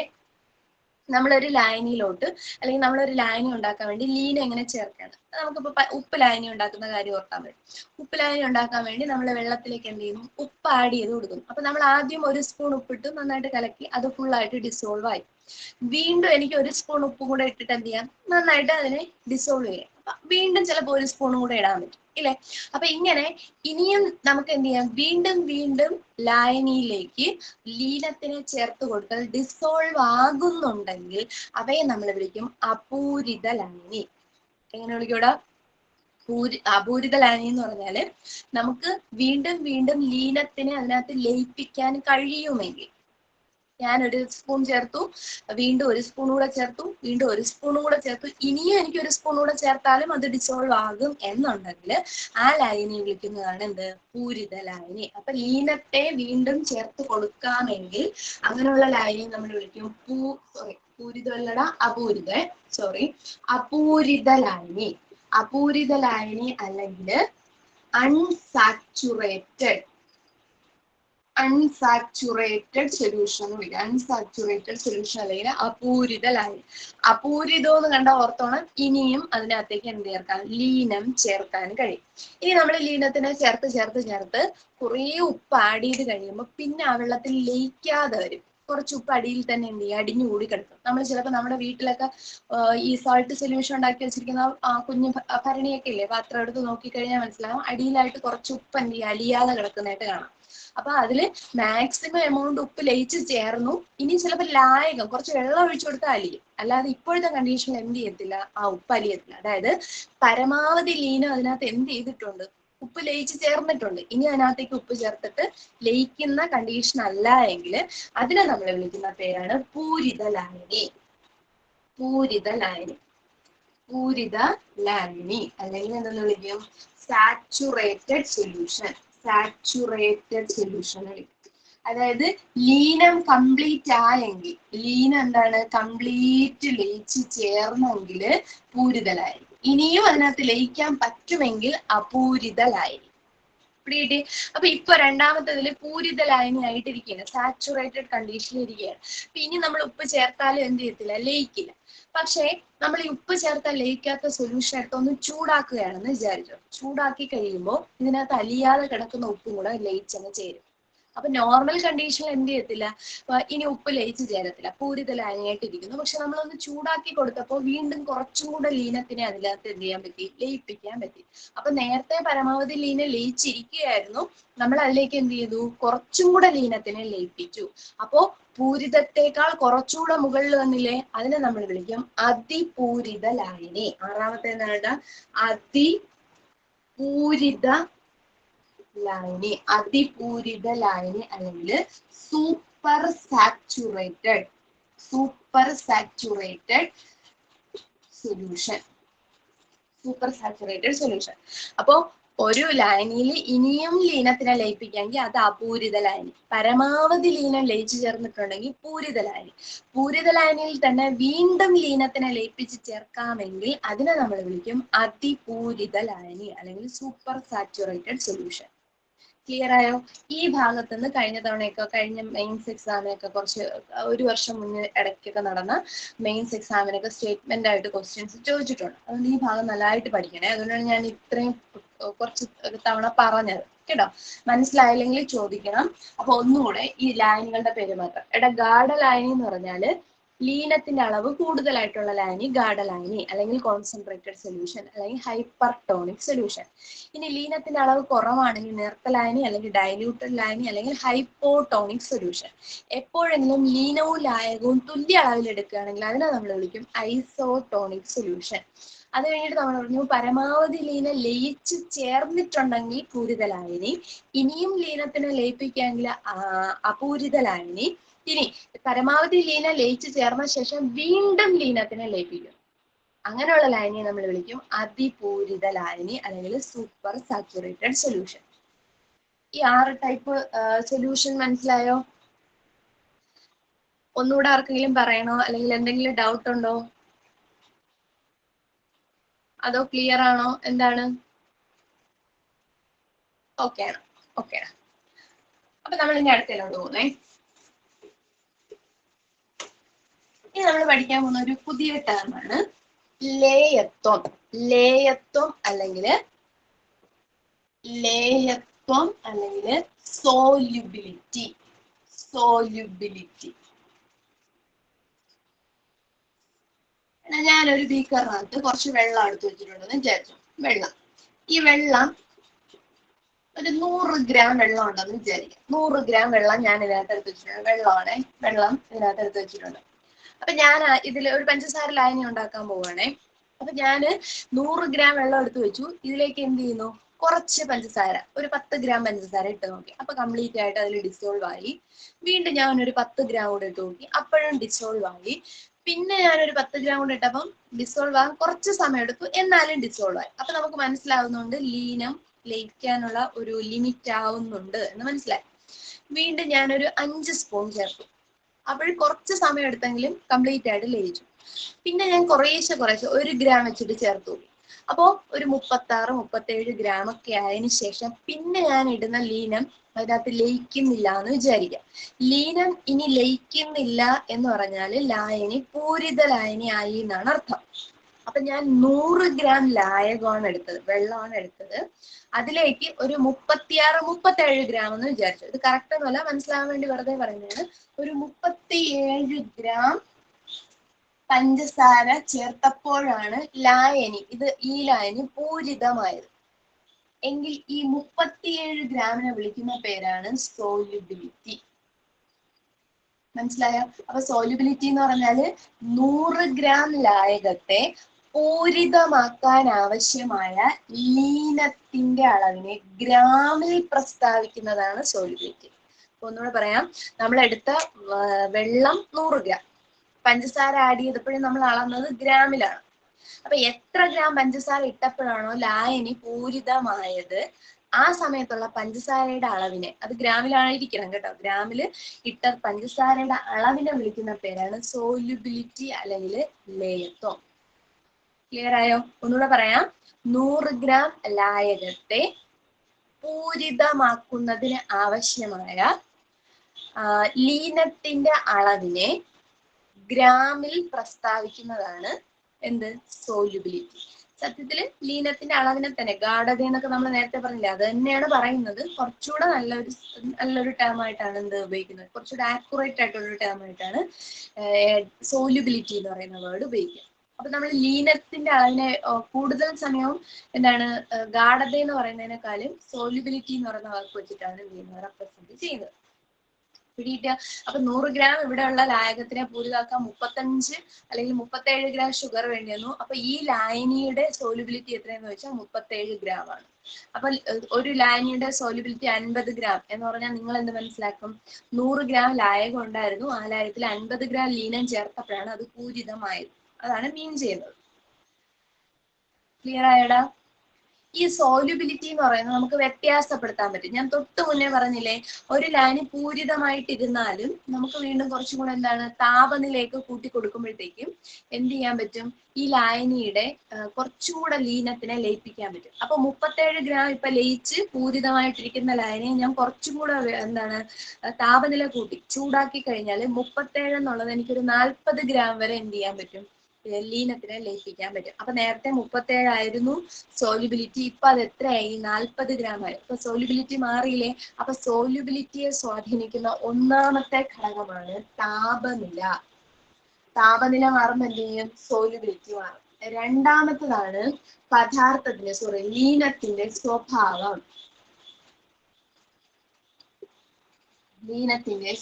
നമ്മളൊരു ലായനിയിലോട്ട് അല്ലെങ്കിൽ നമ്മളൊരു ലായനി ഉണ്ടാക്കാൻ വേണ്ടി ലീന എങ്ങനെ ചേർക്കാണ്. നമുക്കിപ്പോൾ ഉപ്പ് ലായനി ഉണ്ടാക്കുന്ന കാര്യം ഓർക്കാൻ പറ്റും. ഉപ്പ് ലായനി ഉണ്ടാക്കാൻ വേണ്ടി നമ്മൾ വെള്ളത്തിലേക്ക് എന്ത് ചെയ്യുന്നു, ഉപ്പ് ആഡ് ചെയ്ത് കൊടുക്കുന്നു. അപ്പൊ നമ്മൾ ആദ്യം 1 സ്പൂൺ ഉപ്പിട്ട് നന്നായിട്ട് കലക്കി അത് ഫുള്ളായിട്ട് ഡിസോൾവ് ആയി. വീണ്ടും എനിക്ക് 1 സ്പൂൺ ഉപ്പ് കൂടെ ഇട്ടിട്ട് എന്ത് ചെയ്യാം, നന്നായിട്ട് അതിനെ ഡിസോൾവ് ചെയ്യാം. അപ്പൊ വീണ്ടും ചിലപ്പോൾ 1 സ്പൂണും കൂടെ ഇടാൻ പറ്റും ഇല്ലേ. അപ്പൊ ഇങ്ങനെ ഇനിയും നമുക്ക് എന്ത് ചെയ്യാം, വീണ്ടും വീണ്ടും ലായനിയിലേക്ക് ലീനത്തിനെ ചേർത്ത് കൊടുത്താൽ ഡിസോൾവ് ആകുന്നുണ്ടെങ്കിൽ അവയെ നമ്മൾ വിളിക്കും അപൂരിത ലായനി. എങ്ങനെ വിളിക്കൂടാ? അപൂരിത ലായനി എന്ന് പറഞ്ഞാല് നമുക്ക് വീണ്ടും വീണ്ടും ലീനത്തിനെ അതിനകത്ത് ലയിപ്പിക്കാൻ കഴിയുമെങ്കിൽ, ഞാൻ 1 സ്പൂൺ ചേർത്തു, വീണ്ടും 1 സ്പൂൺ കൂടെ ചേർത്തു, വീണ്ടും 1 സ്പൂണും കൂടെ ചേർത്തു, ഇനിയും എനിക്ക് 1 സ്പൂൺ കൂടെ ചേർത്താലും അത് ഡിസോൾവ് ആകും എന്നുണ്ടെങ്കിൽ ആ ലായനി വിളിക്കുന്നതാണ് എന്ത്, പൂരിത ലായനി. അപ്പൊ ലീനത്തെ വീണ്ടും ചേർത്ത് കൊടുക്കാമെങ്കിൽ അങ്ങനെയുള്ള ലായനി നമ്മൾ വിളിക്കും പൂരിതമല്ലട അപൂരിത, അപൂരിത ലായനി. അപൂരിത ലായനി അല്ലെങ്കിൽ അൺസാച്ചുറേറ്റഡ് സൊല്യൂഷൻ എന്ന് വിളിക്കുക. അൺസാച്ചുറേറ്റഡ് സൊല്യൂഷൻ അല്ലെങ്കിൽ അപൂരിത ലായനി. അപൂരിതം എന്ന് കണ്ട ഓർത്തോണം, ഇനിയും അതിനകത്തേക്ക് എന്ത് ചേർക്കാം, ലീനം ചേർക്കാൻ കഴിയും. ഇനി നമ്മൾ ലീനത്തിനെ ചേർത്ത് കുറേ ഉപ്പ് ആഡ് ചെയ്ത് കഴിയുമ്പോൾ പിന്നെ ആ വെള്ളത്തിൽ ലയിക്കാതെ വരും. കുറച്ച് ഉപ്പ് അടിയിൽ തന്നെ എന്ത് ചെയ്യും, അടിഞ്ഞുകൂടി കിടക്കും. നമ്മൾ ചിലപ്പോൾ നമ്മുടെ വീട്ടിലൊക്കെ ഈ സോൾട്ട് സൊല്യൂഷൻ ഉണ്ടാക്കി വെച്ചിരിക്കുന്ന കുഞ്ഞു ഭരണിയൊക്കെ ഇല്ലേ, പാത്രം എടുത്ത് നോക്കിക്കഴിഞ്ഞാൽ മനസ്സിലാവും അടിയിലായിട്ട് കുറച്ച് ഉപ്പ് എന്ത് ചെയ്യുക, അലിയാതെ കിടക്കുന്നതായിട്ട് കാണാം. അപ്പൊ അതില് മാക്സിമം എമൗണ്ട് ഉപ്പ് ലയിച്ച് ചേർന്നു, ഇനി ചിലപ്പോൾ ലായകം കുറച്ച് വെള്ളം ഒഴിച്ചു കൊടുത്താൽ അലിയും. അല്ലാതെ ഇപ്പോഴത്തെ കണ്ടീഷനിൽ എന്ത് ചെയ്യത്തില്ല, ആ ഉപ്പ് അലിയത്തില്ല. അതായത് പരമാവധി ലീനം അതിനകത്ത് എന്ത് ചെയ്തിട്ടുണ്ട്, ഉപ്പ് ലയിച്ച് ചേർന്നിട്ടുണ്ട്. ഇനി അതിനകത്തേക്ക് ഉപ്പ് ചേർത്തിട്ട് ലയിക്കുന്ന കണ്ടീഷൻ അല്ല എങ്കിൽ അതിനെ നമ്മൾ വിളിക്കുന്ന പേരാണ് പൂരിത ലായനി. പൂരിത ലായനി അല്ലെങ്കിൽ എന്തെന്ന് വിളിക്കും, സാച്ചുറേറ്റഡ് സൊല്യൂഷൻ. അതായത് ലീനം കംപ്ലീറ്റ് ആയെങ്കിൽ, ലീനം എന്താണ്, കംപ്ലീറ്റ് ലയിച്ച് ചേർന്നെങ്കിൽ പൂരിത ലായനി. ഇനിയും അതിനകത്ത് ലയിക്കാൻ പറ്റുമെങ്കിൽ അപൂരിത ലായനി. പിടികിട്ടി? അപ്പൊ ഇപ്പൊ രണ്ടാമത്തേതിൽ പൂരിത ലായനി ആയിട്ടിരിക്കുകയാണ്, സാച്ചുറേറ്റഡ് കണ്ടീഷനിൽ ഇരിക്കുകയാണ്. അപ്പൊ ഇനി നമ്മൾ ഉപ്പ് ചേർത്താലും എന്ത് ചെയ്യത്തില്ല, ലയിക്കില്ല. പക്ഷേ നമ്മൾ ഈ ഉപ്പ് ചേർത്താൽ ലയിക്കാത്ത സൊല്യൂഷൻ എടുത്തൊന്ന് ചൂടാക്കുകയാണെന്ന് വിചാരിച്ചോ. ചൂടാക്കി കഴിയുമ്പോൾ ഇതിനകത്ത് അലിയാതെ കിടക്കുന്ന ഉപ്പും കൂടെ ലയിച്ചങ്ങ് ചേരും. അപ്പൊ നോർമൽ കണ്ടീഷനിൽ എന്ത് ചെയ്യത്തില്ല, ഇനി ഉപ്പ് ലയിച്ച് ചേരത്തില്ല, പൂരിത ലായനിയായിട്ട് ഇരിക്കുന്നു. പക്ഷെ നമ്മളൊന്ന് ചൂടാക്കി കൊടുത്തപ്പോൾ വീണ്ടും കുറച്ചും കൂടെ ലീനത്തിനെ അതിനകത്ത് എന്ത് ചെയ്യാൻ പറ്റി, ലയിപ്പിക്കാൻ പറ്റി. അപ്പൊ നേരത്തെ പരമാവധി ലീനം ലയിച്ചിരിക്കുകയായിരുന്നു, നമ്മൾ അതിലേക്ക് എന്ത് ചെയ്തു, കുറച്ചും കൂടെ ലീനത്തിനെ ലയിപ്പിച്ചു. അപ്പോ പൂരിതത്തെക്കാൾ കുറച്ചുകൂടെ മുകളിൽ വന്നില്ലേ, അതിനെ നമ്മൾ വിളിക്കും അതിപൂരിത ലായനി. ആറാമത്തെ എന്താണ്, അതിപൂരിത ലായനി അല്ലെങ്കിൽ സൂപ്പർ സാച്ചുറേറ്റഡ് സൊല്യൂഷൻ. അപ്പോ ഒരു ലായനിയിൽ ഇനിയും ലീനത്തിനെ ലയിപ്പിക്കാമെങ്കിൽ അത് അപൂരിത ലായനി. പരമാവധി ലീനം ലയിച്ചു ചേർന്നിട്ടുണ്ടെങ്കിൽ പൂരിത ലായനി. പൂരിത ലായനിയിൽ തന്നെ വീണ്ടും ലീനത്തിനെ ലയിപ്പിച്ച് ചേർക്കാമെങ്കിൽ അതിനെ നമ്മൾ വിളിക്കും അതിപൂരിത ലായനി അല്ലെങ്കിൽ സൂപ്പർ സാച്ചുറേറ്റഡ് സൊല്യൂഷൻ. ക്ലിയർ ആയോ? ഈ ഭാഗത്ത് നിന്ന് കഴിഞ്ഞ മെയിൻസ് എക്സാമിനൊക്കെ കുറച്ച് 1 വർഷം മുന്നേ ഇടയ്ക്കൊക്കെ നടന്ന മെയിൻസ് എക്സാമിനൊക്കെ സ്റ്റേറ്റ്മെന്റ് ആയിട്ട് ക്വസ്റ്റ്യൻസ് ചോദിച്ചിട്ടുണ്ട്. അതുകൊണ്ട് ഈ ഭാഗം നല്ലതായിട്ട് പഠിക്കണേ. അതുകൊണ്ടാണ് ഞാൻ ഇത്രയും കുറച്ച് തവണ പറഞ്ഞത് കേട്ടോ. മനസ്സിലായില്ലെങ്കിൽ ചോദിക്കണം. അപ്പൊ ഒന്നുകൂടെ ഈ ലായനികളുടെ പേര് മാത്രം. ഗാഢ ലായനി എന്ന് പറഞ്ഞാല് ലീനത്തിന്റെ അളവ് കൂടുതലായിട്ടുള്ള ലായനി ഗാഢ ലായനി അല്ലെങ്കിൽ കോൺസെൻട്രേറ്റഡ് സൊല്യൂഷൻ അല്ലെങ്കിൽ ഹൈപ്പർടോണിക് സൊല്യൂഷൻ. ഇനി ലീനത്തിന്റെ അളവ് കുറവാണെങ്കിൽ നേർത്ത ലായനി അല്ലെങ്കിൽ ഡൈല്യൂട്ടഡ് ലായനി അല്ലെങ്കിൽ ഹൈപ്പോടോണിക് സൊല്യൂഷൻ. എപ്പോഴെങ്കിലും ലീനവും ലായകവും തുല്യ അളവിൽ എടുക്കുകയാണെങ്കിൽ അതിനെ നമ്മൾ വിളിക്കും ഐസോടോണിക് സൊല്യൂഷൻ. അത് കഴിഞ്ഞിട്ട് നമ്മൾ പറഞ്ഞു പരമാവധി ലീനം ലയിച്ച് ചേർന്നിട്ടുണ്ടെങ്കിൽ പൂരിത ലായനി, ഇനിയും ലീനത്തിനെ ലയിപ്പിക്കാമെങ്കിൽ അപൂരിത ലായനി. ഇനി പരമാവധി ലീനം ലയിച്ച് ചേർന്ന ശേഷം വീണ്ടും ലീനത്തിനെ ലയിപ്പിക്കും, അങ്ങനെയുള്ള ലായനിയെ നമ്മൾ വിളിക്കും അതിപൂരിത ലായനി അല്ലെങ്കിൽ സൂപ്പർ സാച്ചുറേറ്റഡ് സൊല്യൂഷൻ. ഈ 6 ടൈപ്പ് സൊല്യൂഷൻ മനസ്സിലായോ? ഒന്നുകൂടെ ആർക്കെങ്കിലും പറയണോ അല്ലെങ്കിൽ എന്തെങ്കിലും ഡൗട്ട് ഉണ്ടോ? അതോ ക്ലിയർ ആണോ? എന്താണ്? ഓക്കെ ആണ്. അപ്പൊ നമ്മൾ ഇനി അടുത്തതിലോട്ട് പോകുന്നേ. ഇനി നമ്മൾ പഠിക്കാൻ പോകുന്ന ഒരു പുതിയ ടേമാണ് ലേയത്വം. ലേയത്വം അല്ലെങ്കിൽ സോല്യൂബിലിറ്റി. ഞാനൊരു ബീക്കറിനകത്ത് കുറച്ച് വെള്ളം എടുത്ത് വെച്ചിട്ടുണ്ടെന്ന് വിചാരിച്ചു. ഈ വെള്ളം ഒരു 100 ഗ്രാം വെള്ളം ഉണ്ടെന്ന് വിചാരിക്കാം. 100 ഗ്രാം വെള്ളം ഞാൻ ഇതിനകത്ത് എടുത്ത് വെച്ചിട്ടുണ്ട്. വെള്ളം ഇതിനകത്ത് എടുത്ത് വെച്ചിട്ടുണ്ട്. അപ്പൊ ഞാൻ ഇതിൽ ഒരു പഞ്ചസാര ലായനി ഉണ്ടാക്കാൻ പോവുകയാണേ. അപ്പൊ ഞാന് 100 ഗ്രാം വെള്ളം എടുത്ത് വെച്ചു. ഇതിലേക്ക് എന്ത് ചെയ്യുന്നു? കുറച്ച് പഞ്ചസാര, ഒരു 10 ഗ്രാം പഞ്ചസാര ഇട്ട് നോക്കി. അപ്പൊ കംപ്ലീറ്റ് ആയിട്ട് അതിൽ ഡിസോൾവ് ആയി. വീണ്ടും ഞാൻ ഒരു 10 ഗ്രാം കൂടെ ഇട്ട് നോക്കി, അപ്പോഴും ഡിസോൾവ് ആയി. പിന്നെ ഞാനൊരു 10 ഗ്രാം കൂടെ ഇട്ടപ്പം ഡിസോൾവ് ആകാൻ കുറച്ച് സമയം എടുത്തു, എന്നാലും ഡിസോൾവ് ആയി. അപ്പൊ നമുക്ക് മനസ്സിലാവുന്നുണ്ട് ലീനം ലയിക്കാനുള്ള ഒരു ലിമിറ്റ് ആവുന്നുണ്ട് എന്ന് മനസ്സിലായി. വീണ്ടും ഞാനൊരു 5 സ്പൂൺ ചേർത്തു. അപ്പോൾ കുറച്ച് സമയം എടുത്തെങ്കിലും കംപ്ലീറ്റ് ആയിട്ട് ലയിച്ചു. പിന്നെ ഞാൻ കുറേശ്ശെ 1 ഗ്രാം വെച്ചിട്ട് ചേർത്തു. അപ്പോ ഒരു 36, 37 ഗ്രാം ഒക്കെ ആയതിനു ശേഷം പിന്നെ ഞാൻ ഇടുന്ന ലീനം അതിനകത്ത് ലയിക്കുന്നില്ല എന്ന് വിചാരിക്കാം. ലീനം ഇനി ലയിക്കുന്നില്ല എന്ന് പറഞ്ഞാൽ ലായനി പൂരിത ലായനി ആയി എന്നാണ് അർത്ഥം. അപ്പൊ ഞാൻ 100 ഗ്രാം ലായകമാണ് എടുത്തത്, വെള്ളമാണ് എടുത്തത്. അതിലേക്ക് ഒരു 36, 37 ഗ്രാം എന്ന് വിചാരിച്ചു. ഇത് കറക്റ്റ് ഒന്നുമല്ല, മനസ്സിലാവാൻ വേണ്ടി വെറുതെ പറയുന്നതാണ്. ഒരു 37 ഗ്രാം പഞ്ചസാര ചേർത്തപ്പോഴാണ് ഈ ലായനി പൂരിതമായത്. എങ്കിൽ ഈ 37 ഗ്രാമിനെ വിളിക്കുന്ന പേരാണ് സോല്യൂബിലിറ്റി. മനസ്സിലായോ? അപ്പൊ സോല്യൂബിലിറ്റി എന്ന് പറഞ്ഞാല് 100 ഗ്രാം ലായകത്തെ പൂരിതമാക്കാൻ ആവശ്യമായ ലീനത്തിന്റെ അളവിനെ ഗ്രാമിൽ പ്രസ്താവിക്കുന്നതാണ് സോല്യൂബിലിറ്റി. അപ്പൊ ഒന്നുകൂടെ പറയാം, നമ്മൾ എടുത്ത വെള്ളം 100 ഗ്രാം, പഞ്ചസാര ആഡ് ചെയ്തപ്പോഴും നമ്മൾ അളന്നത് ഗ്രാമിലാണ്. അപ്പൊ എത്ര ഗ്രാം പഞ്ചസാര ഇട്ടപ്പോഴാണോ ലായനി പൂരിതമായത്, ആ സമയത്തുള്ള പഞ്ചസാരയുടെ അളവിനെ, അത് ഗ്രാമിലായിരിക്കണം കേട്ടോ, ഗ്രാമിൽ ഇട്ട പഞ്ചസാരയുടെ അളവിനെ വിളിക്കുന്ന പേരാണ് സോല്യൂബിലിറ്റി അല്ലെങ്കിൽ ലേയത്വം. ക്ലിയർ ആയോ? ഒന്നുകൂടെ പറയാം, 100 ഗ്രാം ലായകത്തെ പൂരിതമാക്കുന്നതിന് ആവശ്യമായ ലീനത്തിന്റെ അളവിനെ ഗ്രാമിൽ പ്രസ്താവിക്കുന്നതാണ് എന്ത്? സോല്യൂബിലിറ്റി. സത്യത്തിൽ ലീനത്തിന്റെ അളവിനെ തന്നെ, ഗാഢത എന്നൊക്കെ നമ്മൾ നേരത്തെ പറഞ്ഞില്ലേ, അത് തന്നെയാണ് പറയുന്നത്. കുറച്ചുകൂടെ നല്ലൊരു ടേം ആയിട്ടാണ് എന്ത് ഉപയോഗിക്കുന്നത്, കുറച്ചുകൂടെ ആക്യുറേറ്റ് ആയിട്ടുള്ള ടേം ആയിട്ടാണ് സോല്യൂബിലിറ്റി എന്ന് പറയുന്ന വേർഡ് ഉപയോഗിക്കുക. അപ്പൊ നമ്മൾ ലീനത്തിന്റെ അളവിനെ കൂടുതൽ സമയവും ഗാഢത എന്ന് പറയുന്നതിനേക്കാളും സോല്യൂബിലിറ്റി എന്ന് പറയുന്ന വാക്ക് വെച്ചിട്ടാണ് റെപ്രസെന്റ് ചെയ്യുന്നത്. പിടിയിട്ട. അപ്പൊ 100 ഗ്രാം ഇവിടെയുള്ള ലായകത്തിനെ പൂരിതാക്കാൻ 35 അല്ലെങ്കിൽ 37 ഗ്രാം ഷുഗർ വേണ്ടി വന്നു. അപ്പൊ ഈ ലായനിയുടെ സോല്യൂബിലിറ്റി എത്രയെന്ന് വെച്ചാൽ 37 ഗ്രാം ആണ്. അപ്പൊ ഒരു ലായനിയുടെ സോല്യൂബിലിറ്റി 50 ഗ്രാം എന്ന് പറഞ്ഞാൽ നിങ്ങൾ എന്ത് മനസ്സിലാക്കും? 100 ഗ്രാം ലായകം ഉണ്ടായിരുന്നു, ആ ലായകത്തിൽ 50 ഗ്രാം ലീനം ചേർത്തപ്പോഴാണ് അത് പൂരിതമായത്. അതാണ് മീൻ ചെയ്യുന്നത്. ക്ലിയർ ആയടാ? ഈ സോല്യൂബിലിറ്റി എന്ന് പറയുന്നത് നമുക്ക് വ്യത്യാസപ്പെടുത്താൻ പറ്റും. ഞാൻ തൊട്ട് മുന്നേ പറഞ്ഞില്ലേ, ഒരു ലായനി പൂരിതമായിട്ടിരുന്നാലും നമുക്ക് വീണ്ടും കുറച്ചും കൂടെ താപനിലയൊക്കെ കൂട്ടി കൊടുക്കുമ്പോഴത്തേക്കും എന്ത് ചെയ്യാൻ പറ്റും? ഈ ലായനിയുടെ കുറച്ചുകൂടെ ലീനത്തിനെ ലയിപ്പിക്കാൻ പറ്റും. അപ്പൊ 37 ഗ്രാം ഇപ്പൊ ലയിച്ച് പൂരിതമായിട്ടിരിക്കുന്ന ലായനിയെ ഞാൻ കുറച്ചും കൂടെ താപനില കൂട്ടി ചൂടാക്കി കഴിഞ്ഞാൽ 37 എന്നുള്ളത് എനിക്കൊരു 40 ഗ്രാം വരെ എന്ത് ചെയ്യാൻ പറ്റും? ലീനത്തിനെ ലയിപ്പിക്കാൻ പറ്റും. അപ്പൊ നേരത്തെ 37 ആയിരുന്നു സോല്യൂബിലിറ്റി, ഇപ്പൊ അത് എത്രയായി? 40 ഗ്രാം ആയി. അപ്പൊ സോല്യൂബിലിറ്റി മാറിയില്ലേ? അപ്പൊ സോല്യൂബിലിറ്റിയെ സ്വാധീനിക്കുന്ന ഒന്നാമത്തെ ഘടകമാണ് താപനില. താപനില മാറുമ്പോൾ എന്ത് ചെയ്യും? സോല്യൂബിലിറ്റി മാറും. രണ്ടാമത്തതാണ് ലീനത്തിന്റെ സ്വഭാവം. ലീനത്തിന്റെ